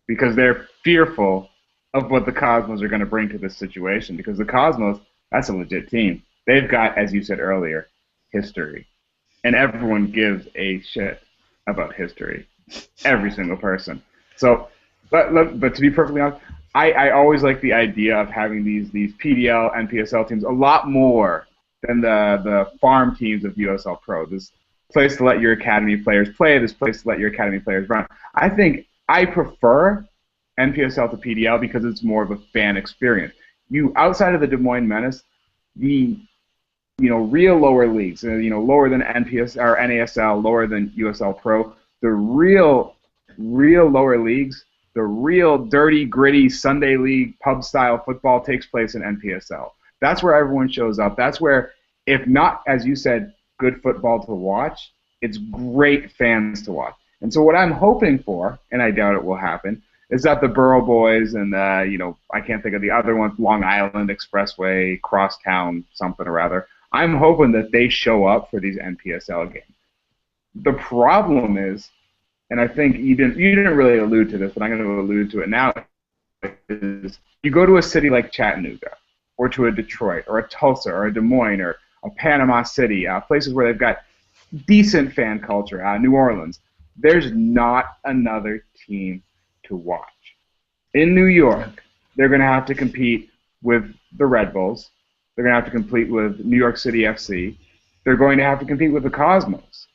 because they're fearful of what the Cosmos are going to bring to this situation, because the Cosmos, that's a legit team. They've got, as you said earlier, history, and everyone gives a shit about history, every single person. So, but to be perfectly honest, I always like the idea of having these PDL, NPSL teams a lot more than the farm teams of USL Pro. This place to let your academy players play, this place to let your academy players run. I think I prefer NPSL to PDL because it's more of a fan experience. Outside of the Des Moines Menace, the real lower leagues, lower than NPS or NASL, lower than USL Pro, the real lower leagues, the real dirty, gritty Sunday league pub style football takes place in NPSL. That's where everyone shows up. That's where, if not, as you said, good football to watch, it's great fans to watch. And so what I'm hoping for, and I doubt it will happen, is that the Borough Boys and I can't think of the other ones, Long Island Expressway, Crosstown, something or other, I'm hoping that they show up for these NPSL games. The problem is, and I think you didn't really allude to this, but I'm going to allude to it now, is you go to a city like Chattanooga, or to a Detroit, or a Tulsa, or a Des Moines, or a Panama City, places where they've got decent fan culture, New Orleans. There's not another team to watch. In New York, they're going to have to compete with the Red Bulls. They're going to have to compete with New York City FC. they're going to have to compete with the Cosmos.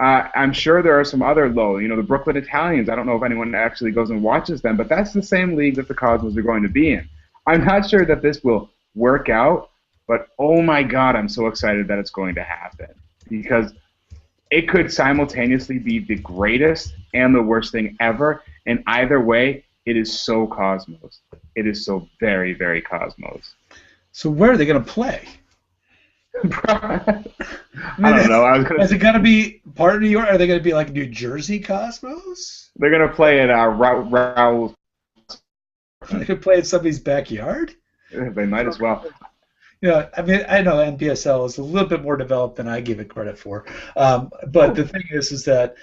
I'm sure there are some other low, the Brooklyn Italians. I don't know if anyone actually goes and watches them, but that's the same league that the Cosmos are going to be in. I'm not sure that this will work out, but oh my God, I'm so excited that it's going to happen, because it could simultaneously be the greatest and the worst thing ever, and either way, it is so Cosmos. It is so very, very Cosmos. So where are they going to play? I don't know. Is it going to be part of New York? Are they going to be like New Jersey Cosmos? They're going to play at Raoul. They could play in somebody's backyard? They might as well. I mean, I know NPSL is a little bit more developed than I give it credit for. But the thing is that,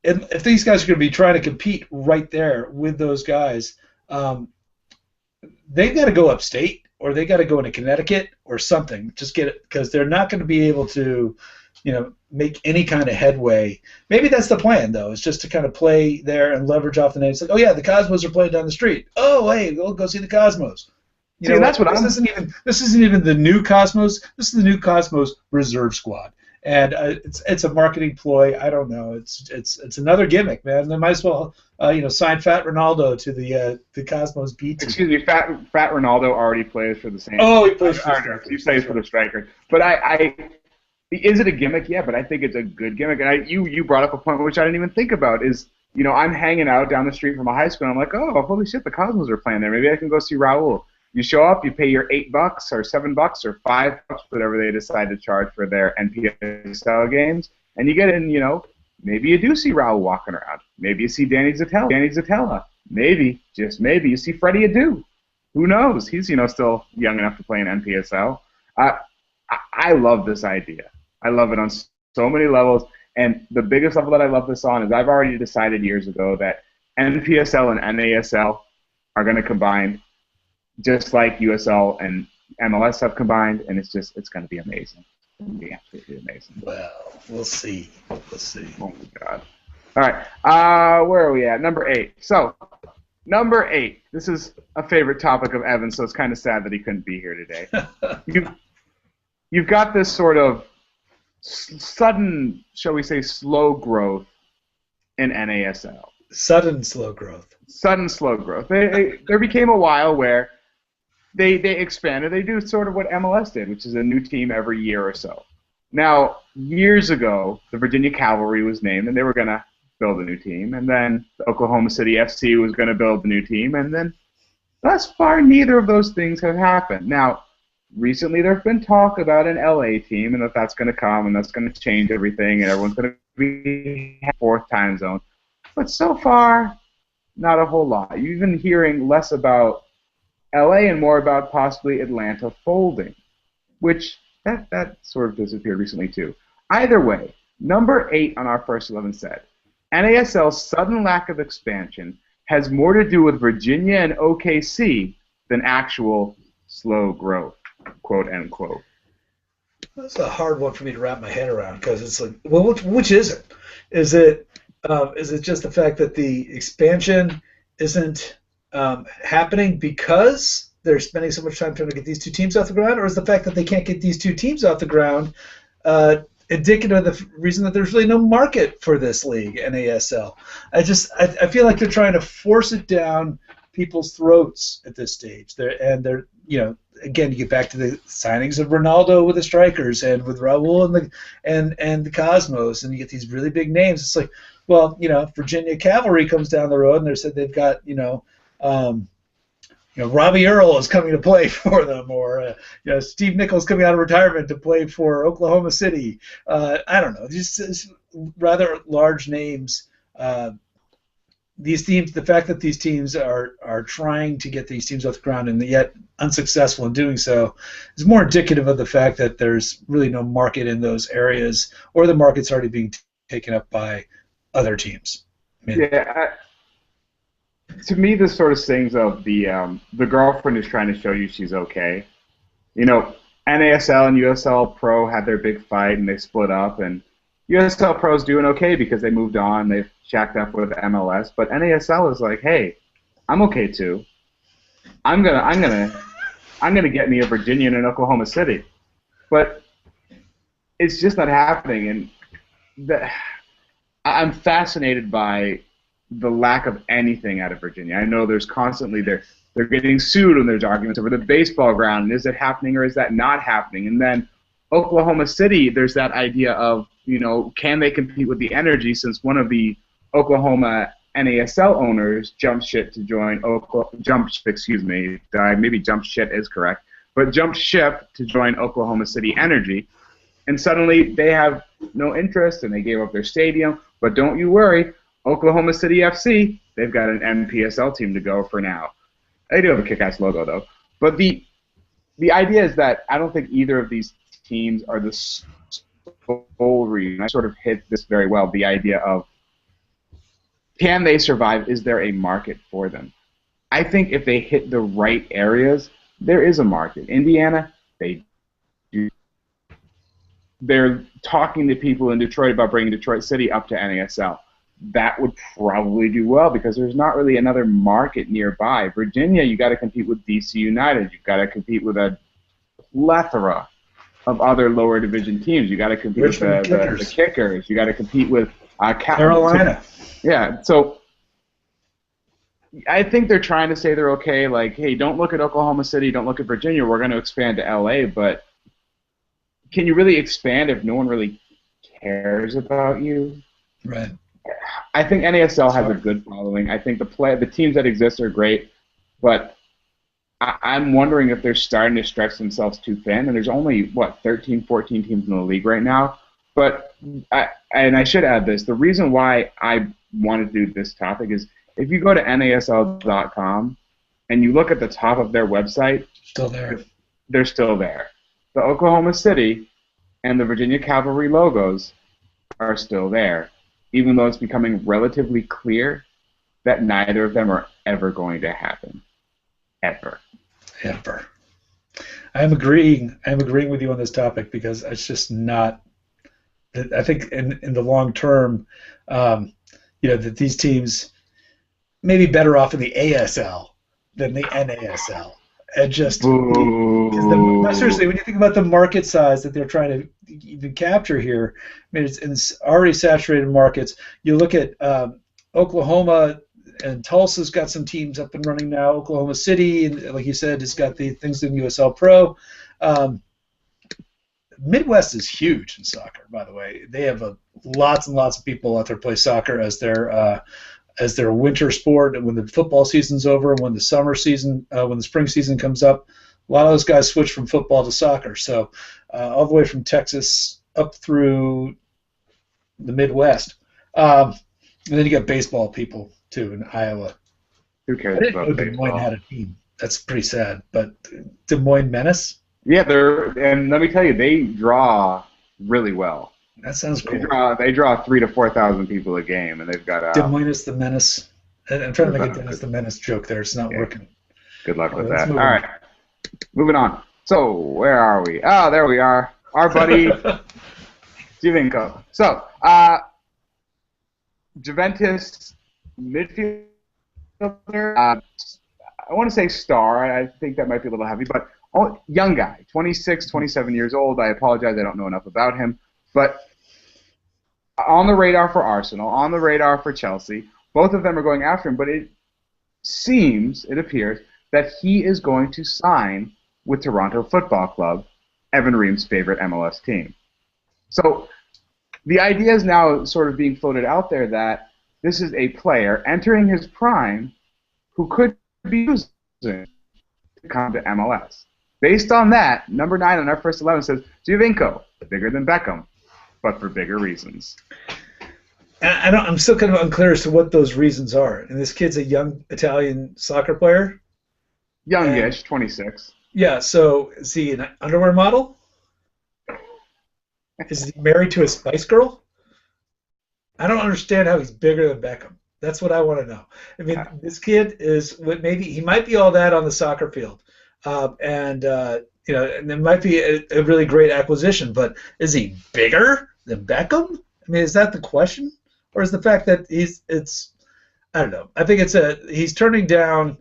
if these guys are going to be trying to compete right there with those guys, they've got to go upstate, or they got to go into Connecticut or something. Just get it, because they're not going to be able to, make any kind of headway. Maybe that's the plan, though, is just to kind of play there and leverage off the name. It's like, oh yeah, the Cosmos are playing down the street. Oh hey, we'll go see the Cosmos. That's what this isn't even the new Cosmos. This is the new Cosmos reserve squad, and it's a marketing ploy. I don't know. It's another gimmick, man. They might as well sign Fat Ronaldo to the Cosmos B team. Excuse me, Fat Ronaldo already plays for the same. Oh, he plays for he plays for the Strikers. But is it a gimmick? Yeah, but I think it's a good gimmick. And you brought up a point which I didn't even think about. Is I'm hanging out down the street from a high school, and I'm like, oh, holy shit, the Cosmos are playing there. Maybe I can go see Raul. You show up, you pay your $8 or $7 or $5, whatever they decide to charge for their NPSL games, and you get in. Maybe you do see Raul walking around. Maybe you see Danny Zatella. Maybe, just maybe, you see Freddie Adu. Who knows? He's still young enough to play in NPSL. I love this idea. I love it on so many levels, and the biggest level that I love this on is I've already decided years ago that NPSL and NASL are going to combine, just like USL and MLS have combined, and it's going to be amazing. It's going to be absolutely amazing. Well, we'll see. Oh my God. All right, where are we at? Number 8. So, number 8. This is a favorite topic of Evan's, so it's kind of sad that he couldn't be here today. You've got this sort of sudden, shall we say, slow growth in NASL. Sudden slow growth. There became a while where they expanded. They do sort of what MLS did, which is a new team every year or so. Now, years ago, the Virginia Cavalry was named, and they were going to build a new team. And then the Oklahoma City FC was going to build a new team. And then, thus far, neither of those things have happened. Now, recently there have been talk about an LA team, and that's going to come, and that's going to change everything, and everyone's going to be fourth time zone. But so far, not a whole lot. You've been hearing less about LA and more about possibly Atlanta folding, which that sort of disappeared recently too. Either way, number 8 on our first 11 said, NASL's sudden lack of expansion has more to do with Virginia and OKC than actual slow growth, quote unquote. That's a hard one for me to wrap my head around, because it's like, well, which is it? Is it just the fact that the expansion isn't happening because they're spending so much time trying to get these two teams off the ground, or is the fact that they can't get these two teams off the ground indicative of the reason that there's really no market for this league, NASL? I feel like they're trying to force it down people's throats at this stage. They're again, you get back to the signings of Ronaldo with the Strikers and with Raul and the Cosmos, and you get these really big names. It's like, well, Virginia Cavalry comes down the road, and they said they've got Robbie Earl is coming to play for them, or Steve Nichols coming out of retirement to play for Oklahoma City. I don't know, just rather large names. These teams, the fact that these teams are trying to get these teams off the ground and yet unsuccessful in doing so is more indicative of the fact that there's really no market in those areas, or the market's already being taken up by other teams. To me, this sort of sings of the girlfriend who's trying to show you she's okay. NASL and USL Pro had their big fight and they split up, and USL Pro's doing okay because they moved on. They've shacked up with MLS, but NASL is like, hey, I'm okay too. I'm gonna get me a Virginia and an Oklahoma City, but it's just not happening. And I'm fascinated by the lack of anything out of Virginia. I know there's constantly they're getting sued and there's arguments over the baseball ground and is it happening or is that not happening? And then Oklahoma City, there's that idea of, can they compete with the energy, since one of the Oklahoma NASL owners jumped ship to join maybe jumped ship is correct, but jumped ship to join Oklahoma City Energy, and suddenly they have no interest and they gave up their stadium. But don't you worry, Oklahoma City FC, they've got an NPSL team to go for now. They do have a kick-ass logo though. But the idea is that I don't think either of these teams are the sole reason. I sort of hit this very well, the idea of, can they survive? Is there a market for them? I think if they hit the right areas, there is a market. Indiana, they're talking to people in Detroit about bringing Detroit City up to NASL. That would probably do well because there's not really another market nearby. Virginia, you got to compete with DC United. You've got to compete with a plethora of other lower division teams. You got to compete with the Kickers. You got to compete with Carolina. Yeah, so I think they're trying to say they're okay. Like, hey, don't look at Oklahoma City, don't look at Virginia. We're going to expand to LA, but can you really expand if no one really cares about you? Right. I think NASL has a good following. I think the teams that exist are great, but I'm wondering if they're starting to stretch themselves too thin. And there's only 13, 14 teams in the league right now. But I should add this: the reason why I wanted to do this topic is if you go to NASL.com and you look at the top of their website, still there. They're still there. The Oklahoma City and the Virginia Cavalry logos are still there, even though it's becoming relatively clear that neither of them are ever going to happen. Ever. I'm agreeing with you on this topic because it's just not. I think in the long term, that these teams may be better off in the ASL than the NASL. And just seriously, when you think about the market size that they're trying to even capture here, I mean, it's already saturated markets. You look at Oklahoma, and Tulsa's got some teams up and running now. Oklahoma City, and like you said, has got the things in USL Pro. Midwest is huge in soccer, by the way. They have lots and lots of people out there play soccer as their winter sport. And when the football season's over, when the when the spring season comes up, a lot of those guys switch from football to soccer. So all the way from Texas up through the Midwest. And then you got baseball people too in Iowa. Who cares about baseball? Des Moines had a team. That's pretty sad. But Des Moines Menace? Yeah, and let me tell you, they draw really well. That sounds cool. They draw 3,000 to 4,000 people a game, and they've got Des Moines the Menace. I'm trying to make a Dennis the Menace joke there. It's not working. Good luck with that. All right, moving on. So where are we? Oh, there we are. Our buddy Giovinco. So Juventus midfielder. I want to say star. I think that might be a little heavy, but young guy, 26, 27 years old. I apologize, I don't know enough about him. But on the radar for Arsenal, on the radar for Chelsea, both of them are going after him, but it appears, that he is going to sign with Toronto Football Club, Evan Ream's favorite MLS team. So the idea is now sort of being floated out there that this is a player entering his prime who could be using to come to MLS. Based on that, number 9 on our first 11 says, Giovinco, bigger than Beckham, but for bigger reasons. I'm still kind of unclear as to what those reasons are. And this kid's a young Italian soccer player? Youngish, 26. Yeah, so is he an underwear model? Is he married to a Spice Girl? I don't understand how he's bigger than Beckham. That's what I want to know. I mean, this kid is maybe he might be all that on the soccer field. And it might be a really great acquisition, but is he bigger than Beckham? I mean, is that the question, or is the fact that I don't know. I think he's turning down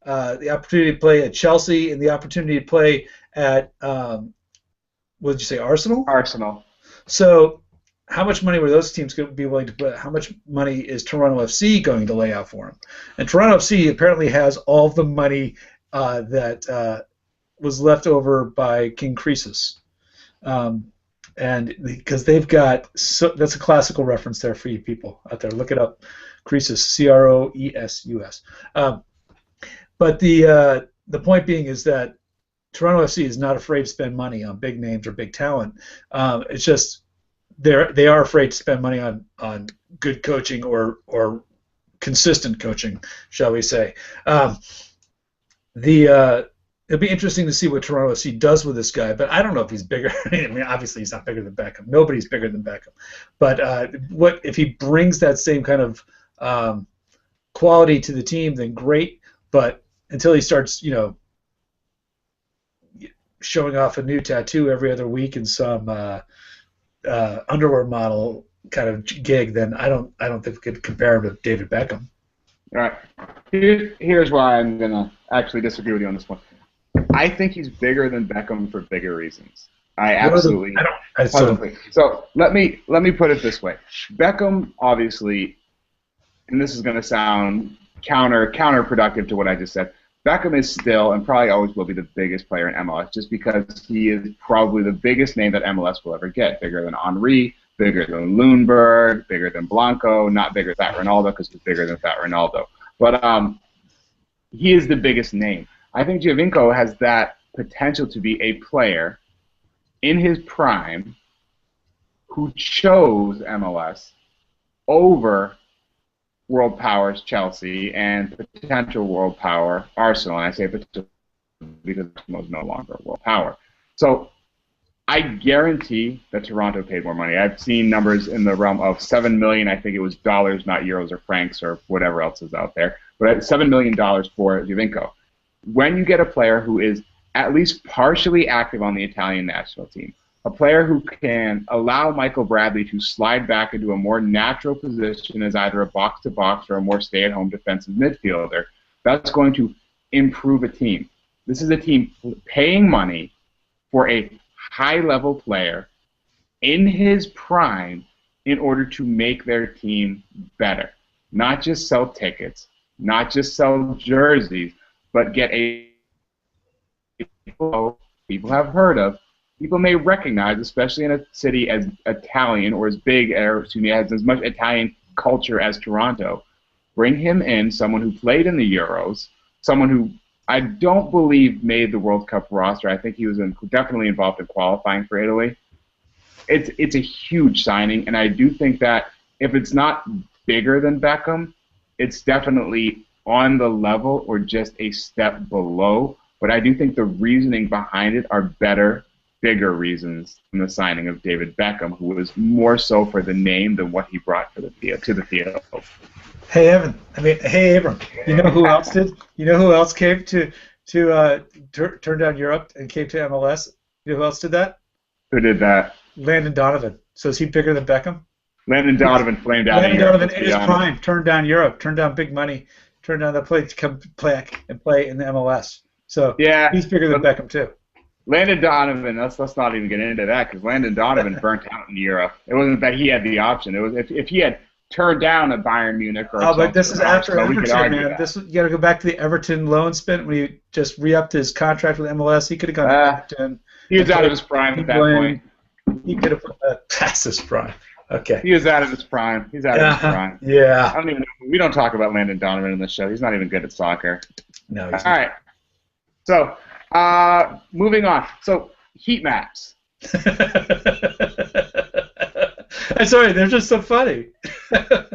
the opportunity to play at Chelsea and the opportunity to play at what did you say, Arsenal? Arsenal. So how much money were those teams going to be willing to put? How much money is Toronto FC going to lay out for him? And Toronto FC apparently has all of the money that was left over by King Croesus. And because they've got, that's a classical reference there for you people out there. Look it up. Croesus, Croesus. But the point being is that Toronto FC is not afraid to spend money on big names or big talent. It's just they are afraid to spend money on good coaching or consistent coaching, shall we say. It'll be interesting to see what Toronto FC does with this guy, but I don't know if he's bigger. I mean, obviously he's not bigger than Beckham. Nobody's bigger than Beckham. But what if he brings that same kind of quality to the team? Then great. But until he starts, showing off a new tattoo every other week in some underwear model kind of gig, then I don't think we could compare him to David Beckham. All right. Here's why I'm gonna actually disagree with you on this one. I think he's bigger than Beckham for bigger reasons. I absolutely. So let me put it this way. Beckham, obviously, and this is going to sound counterproductive to what I just said. Beckham is still and probably always will be the biggest player in MLS, just because he is probably the biggest name that MLS will ever get. Bigger than Henry, bigger than Lundberg, bigger than Blanco, not bigger than Fat Ronaldo because he's bigger than Fat Ronaldo. But he is the biggest name. I think Giovinco has that potential to be a player in his prime who chose MLS over world powers Chelsea and potential world power Arsenal. And I say potential because Arsenal is no longer a world power. So I guarantee that Toronto paid more money. I've seen numbers in the realm of $7 million. I think it was dollars, not euros or francs or whatever else is out there. But $7 million for Giovinco. When you get a player who is at least partially active on the Italian national team, a player who can allow Michael Bradley to slide back into a more natural position as either a box-to-box or a more stay-at-home defensive midfielder, that's going to improve a team. This is a team paying money for a high-level player in his prime in order to make their team better. Not just sell tickets, not just sell jerseys, but get a people have heard of, people may recognize, especially in a city as Italian or as big, or excuse me, has as much Italian culture as Toronto. Bring him in, someone who played in the Euros, someone who I don't believe made the World Cup roster. I think he was definitely involved in qualifying for Italy. It's a huge signing, and I do think that if it's not bigger than Beckham, it's definitely on the level or just a step below. But I do think the reasoning behind it are better, bigger reasons than the signing of David Beckham, who was more so for the name than what he brought to the field. Hey Abram. You know who else did? You know who else came to turn down Europe and came to MLS? You know who else did that? Who did that? Landon Donovan. So is he bigger than Beckham? Landon Donovan flamed out of Europe. Landon Donovan in his prime turned down Europe, turned down big money, turned down the play to come play in the MLS. So yeah, he's bigger than Beckham too. Landon Donovan, let's not even get into that because Landon Donovan burnt out in Europe. It wasn't that he had the option. It was if he had turned down a Bayern Munich or but this is after Everton, man. That. You got to go back to the Everton loan spin when he just re-upped his contract with MLS. He could have gone to Everton. He was out of his prime at that point. He could have put that past his prime. Okay. He was out of his prime. He's out of his prime. Yeah. I don't even know. We don't talk about Landon Donovan in this show. He's not even good at soccer. No. All right. So, moving on. So, heat maps. I'm sorry, they're just so funny.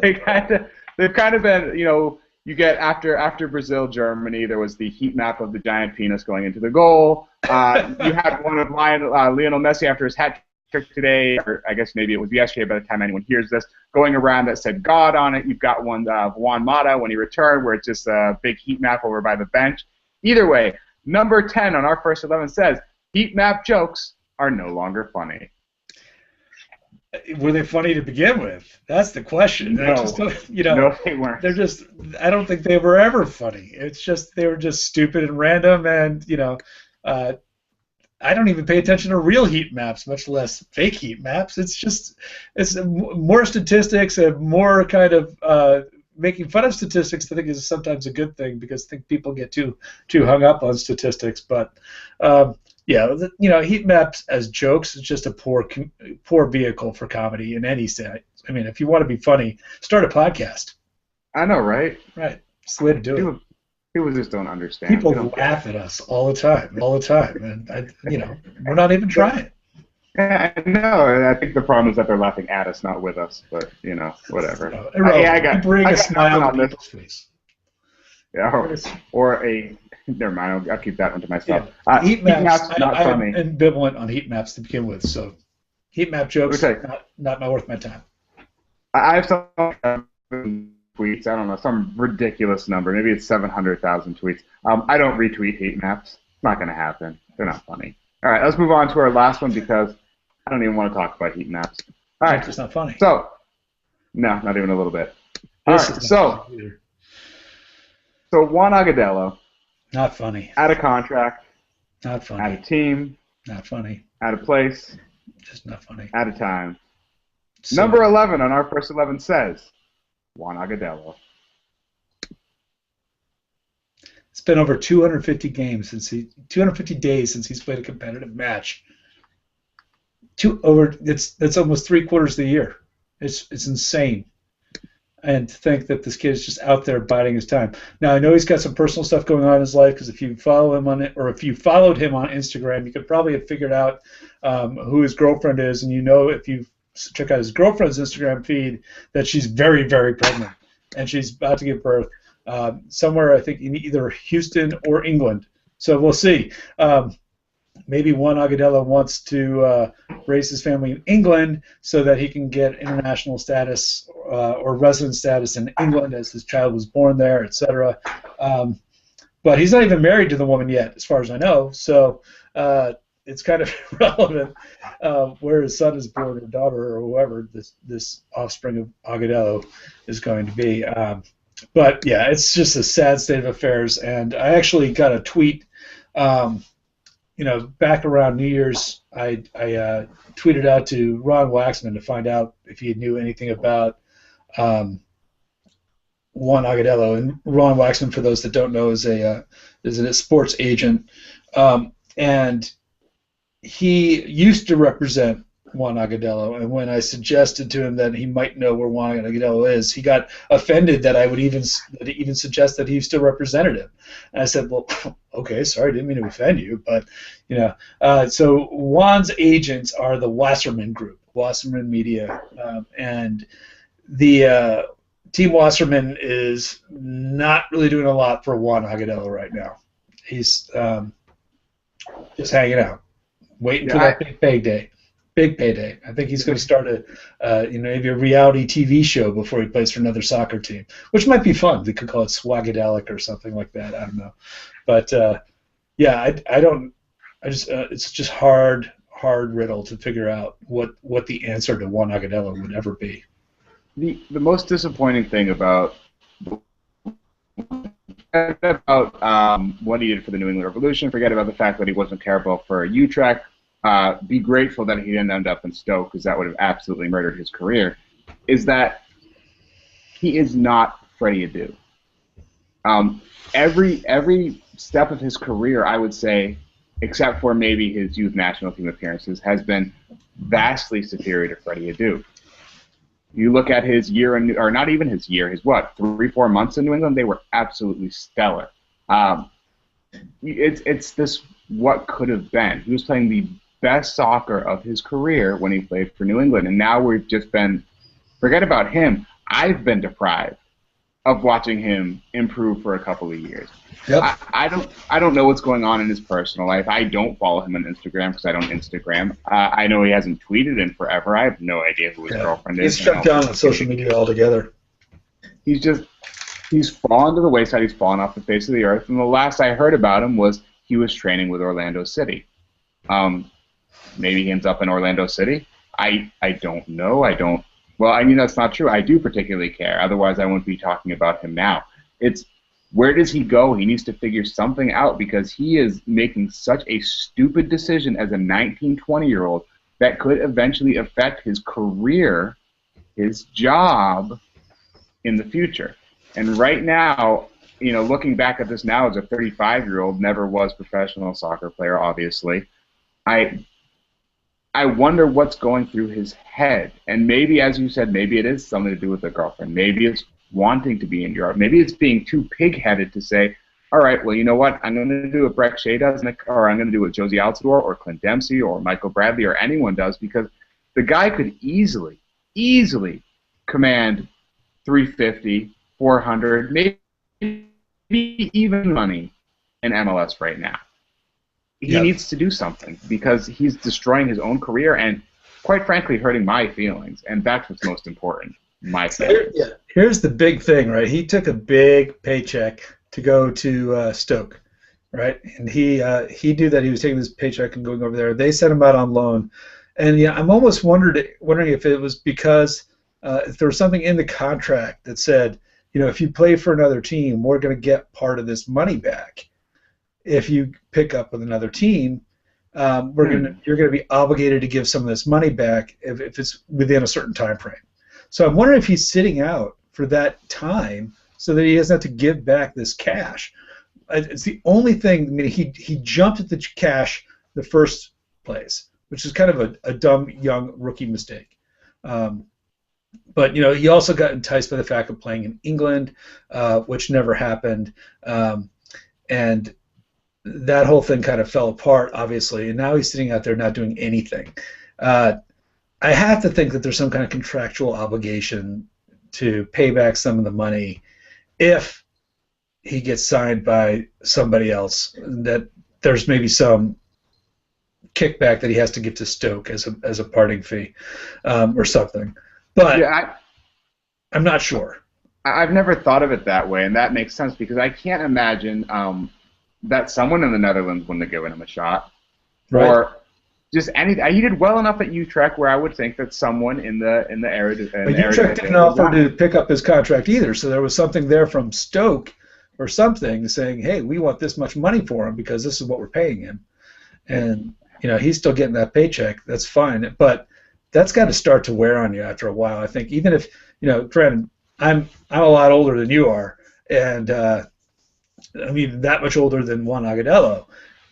They've kind of been, you get after Brazil, Germany, there was the heat map of the giant penis going into the goal. You had one of Lionel Messi after his hat trick today, or I guess maybe it was yesterday by the time anyone hears this, going around that said God on it. You've got one of Juan Mata when he returned where it's just a big heat map over by the bench. Either way, number 10 on our first 11 says, heat map jokes are no longer funny. Were they funny to begin with? That's the question. No, no, they weren't. They're just. I don't think they were ever funny. It's just they were just stupid and random, and I I don't even pay attention to real heat maps, much less fake heat maps. It's more statistics and more kind of making fun of statistics. I think is sometimes a good thing because I think people get too hung up on statistics. But yeah, heat maps as jokes is just a poor vehicle for comedy in any set. I mean, if you want to be funny, start a podcast. I know, right? Right. It's the way to do it. People just don't understand. People laugh at us all the time, and we're not even trying. Yeah, I know. And I think the problem is that they're laughing at us, not with us. But whatever. I bring a smile on people's face. Yeah, never mind. I'll keep that one to myself. Yeah. Heat maps. Not funny. I'm ambivalent on heat maps to begin with, so heat map jokes not worth my time. I have some tweets. I don't know, some ridiculous number. Maybe it's 700,000 tweets. I don't retweet heat maps. It's not going to happen. They're not funny. All right, let's move on to our last one because I don't even want to talk about heat maps. All right, it's not funny. So, no, not even a little bit. All right, so Juan Agudelo. Not funny. Out of contract. Not funny. Out of team. Not funny. Out of place. Just not funny. Out of time. So, number 11 on our first 11 says Juan Agudelo. It's been over 250 days since he's played a competitive match. That's almost 3/4 of the year. It's insane. And to think that this kid is just out there biding his time. Now I know he's got some personal stuff going on in his life because if you follow him on it, or if you followed him on Instagram, you could probably have figured out who his girlfriend is, and if you check out his girlfriend's Instagram feed, that she's very, very pregnant, and she's about to give birth somewhere, I think, in either Houston or England. So we'll see. Maybe Juan Agudelo wants to raise his family in England so that he can get international status or resident status in England as his child was born there, etc. But he's not even married to the woman yet, as far as I know. So it's kind of irrelevant where his son is born, or daughter, or whoever this offspring of Agudelo is going to be. But yeah, it's just a sad state of affairs. And I actually got a tweet. Back around New Year's, I tweeted out to Ron Waxman to find out if he knew anything about Juan Agudelo. And Ron Waxman, for those that don't know, is a sports agent, and he used to represent Juan Agudelo. And when I suggested to him that he might know where Juan Agudelo is, he got offended that I would even suggest that he still represented him. And I said, well, okay, sorry, didn't mean to offend you, but so Juan's agents are the Wasserman Group, Wasserman Media, and the Team Wasserman is not really doing a lot for Juan Agudelo right now. He's just hanging out, waiting for that big payday. Big payday. I think he's going to start maybe a reality TV show before he plays for another soccer team, which might be fun. They could call it Swagadelic or something like that. I don't know, but it's just hard riddle to figure out what the answer to Juan Agudelo would ever be. The most disappointing thing about what he did for the New England Revolution, forget about the fact that he wasn't terrible for Utrecht. Be grateful that he didn't end up in Stoke, because that would have absolutely murdered his career, is that he is not Freddie Adu. Every step of his career, I would say, except for maybe his youth national team appearances, has been vastly superior to Freddie Adu. You look at his year, or not even his year, his 3-4 months in New England, they were absolutely stellar. It's this what could have been. He was playing the best soccer of his career when he played for New England, and now we've just been, forget about him, I've been deprived of watching him improve for a couple of years. Yep. I don't know what's going on in his personal life. I don't follow him on Instagram because I don't Instagram. I know he hasn't tweeted in forever. I have no idea who his girlfriend is. He's shut down on social media altogether. He's fallen to the wayside. He's fallen off the face of the earth. And the last I heard about him was he was training with Orlando City. Maybe he ends up in Orlando City. I don't know. Well, I mean, that's not true. I do particularly care. Otherwise, I wouldn't be talking about him now. Where does he go? He needs to figure something out because he is making such a stupid decision as a 19, 20-year-old that could eventually affect his career, his job in the future. And right now, looking back at this now as a 35-year-old, never was a professional soccer player, obviously, I wonder what's going through his head. And maybe, as you said, maybe it is something to do with a girlfriend. Maybe it's wanting to be in Europe. Maybe it's being too pig-headed to say, all right, well, you know what? I'm going to do what Breck Shea does, or I'm going to do what Josie Altidore or Clint Dempsey or Michael Bradley or anyone does, because the guy could easily command 350, 400, maybe even money in MLS right now. He needs to do something because he's destroying his own career and, quite frankly, hurting my feelings. And that's what's most important, my feelings. Here's the big thing, right? He took a big paycheck to go to Stoke, right? And he knew that he was taking this paycheck and going over there. They sent him out on loan. And I'm almost wondering if it was because if there was something in the contract that said, if you play for another team, we're going to get part of this money back. If you pick up with another team, you're going to be obligated to give some of this money back if it's within a certain time frame. So I'm wondering if he's sitting out for that time so that he doesn't have to give back this cash. It's the only thing. I mean, he jumped at the cash the first place, which is kind of a dumb young rookie mistake. But he also got enticed by the fact of playing in England, which never happened, and that whole thing kind of fell apart, obviously, and now he's sitting out there not doing anything. I have to think that there's some kind of contractual obligation to pay back some of the money if he gets signed by somebody else, that there's maybe some kickback that he has to give to Stoke as a parting fee or something. But I'm not sure. I've never thought of it that way, and that makes sense because I can't imagine that someone in the Netherlands wouldn't have given him a shot. Right. Or just anything. He did well enough at Utrecht where I would think that someone in the area. But Utrecht didn't offer to pick up his contract either, so there was something there from Stoke or something saying, hey, we want this much money for him because this is what we're paying him. And, he's still getting that paycheck. That's fine. But that's got to start to wear on you after a while, I think. Even if, granted, I'm a lot older than you are, and I'm even that much older than Juan Agudelo.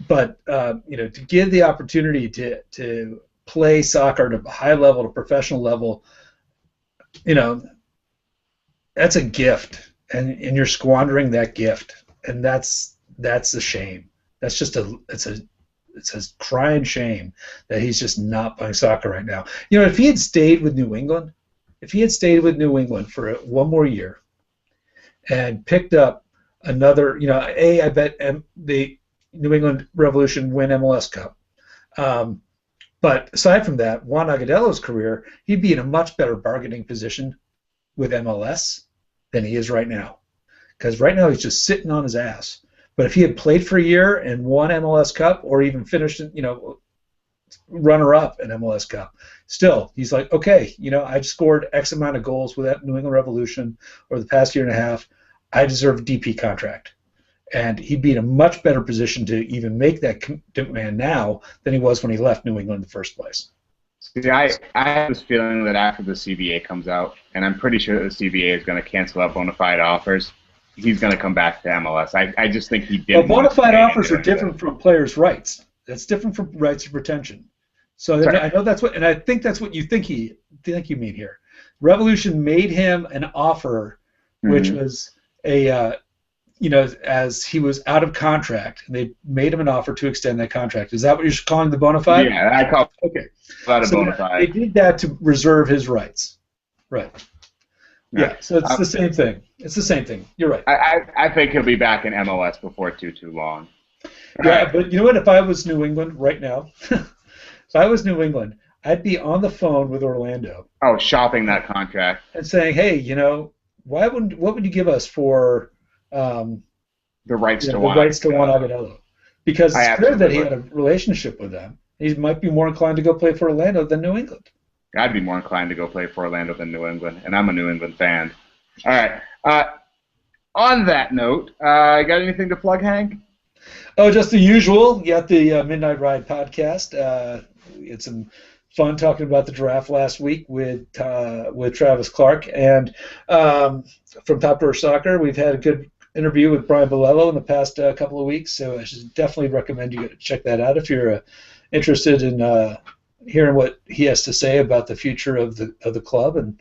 But to give the opportunity to play soccer at a high level, to professional level, that's a gift, and you're squandering that gift, and that's a shame. That's just it's a crying shame that he's just not playing soccer right now. If he had stayed with New England, for one more year, and picked up another, I bet the New England Revolution win MLS Cup. But aside from that, Juan Agudelo's career, he'd be in a much better bargaining position with MLS than he is right now. Because right now he's just sitting on his ass. But if he had played for a year and won MLS Cup, or even finished, runner-up in MLS Cup, still, he's like, okay, I've scored X amount of goals with that New England Revolution over the past year and a half. I deserve a DP contract. And he'd be in a much better position to even make that demand now than he was when he left New England in the first place. See, I have this feeling that after the CBA comes out, and I'm pretty sure that the CBA is going to cancel out bona fide offers, he's going to come back to MLS. I just think he did. Well, bona fide offers are different from players' rights. That's different from rights of retention. So I know that's what, and I think that's what you you mean here. Revolution made him an offer, which was a as he was out of contract, and they made him an offer to extend that contract. Is that what you're calling the bona fide? Yeah, I call it. Okay. So bona fide. They did that to reserve his rights. Right. Yeah, so it's the same thing. It's the same thing. You're right. I think he'll be back in MLS before too long. Yeah, but you know what? If I was New England right now, I'd be on the phone with Orlando. Oh, shopping that contract. And saying, hey, what would you give us for the rights to Juan Agudelo? Because it's clear that he had a relationship with them. He might be more inclined to go play for Orlando than New England. I'd be more inclined to go play for Orlando than New England, and I'm a New England fan. All right. On that note, got anything to plug, Hank? Oh, just the usual. You got the Midnight Ride podcast. We had some fun talking about the draft last week with Travis Clark, and from Top Door Soccer, we've had a good interview with Brian Bolello in the past couple of weeks. So I should definitely recommend you check that out if you're interested in hearing what he has to say about the future of the club and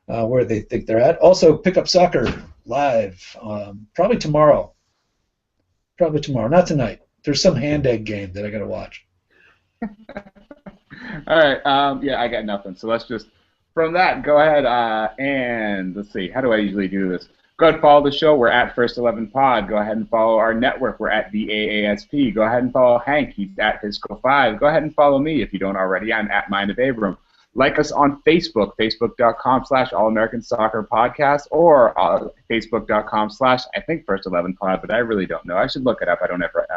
where they think they're at. Also, Pick Up Soccer live probably tomorrow. Probably tomorrow, not tonight. There's some hand egg game that I got to watch. All right. Yeah, I got nothing. So let's just, from that, go ahead and let's see. How do I usually do this? Go ahead and follow the show. We're at First 11 Pod. Go ahead and follow our network. We're at the AASP. Go ahead and follow Hank. He's at Hisco 5. Go ahead and follow me if you don't already. I'm at Mind of Abram. Like us on Facebook, facebook.com/All-American-Soccer-Podcast, or facebook.com/ I think First 11 Pod, but I really don't know. I should look it up. I don't ever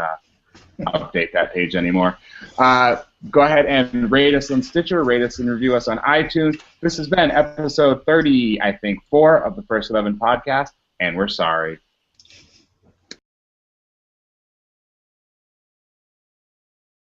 update that page anymore. Go ahead and rate us on Stitcher, rate us and review us on iTunes. This has been episode 30, I think, 4 of the First 11 Podcast, and we're sorry.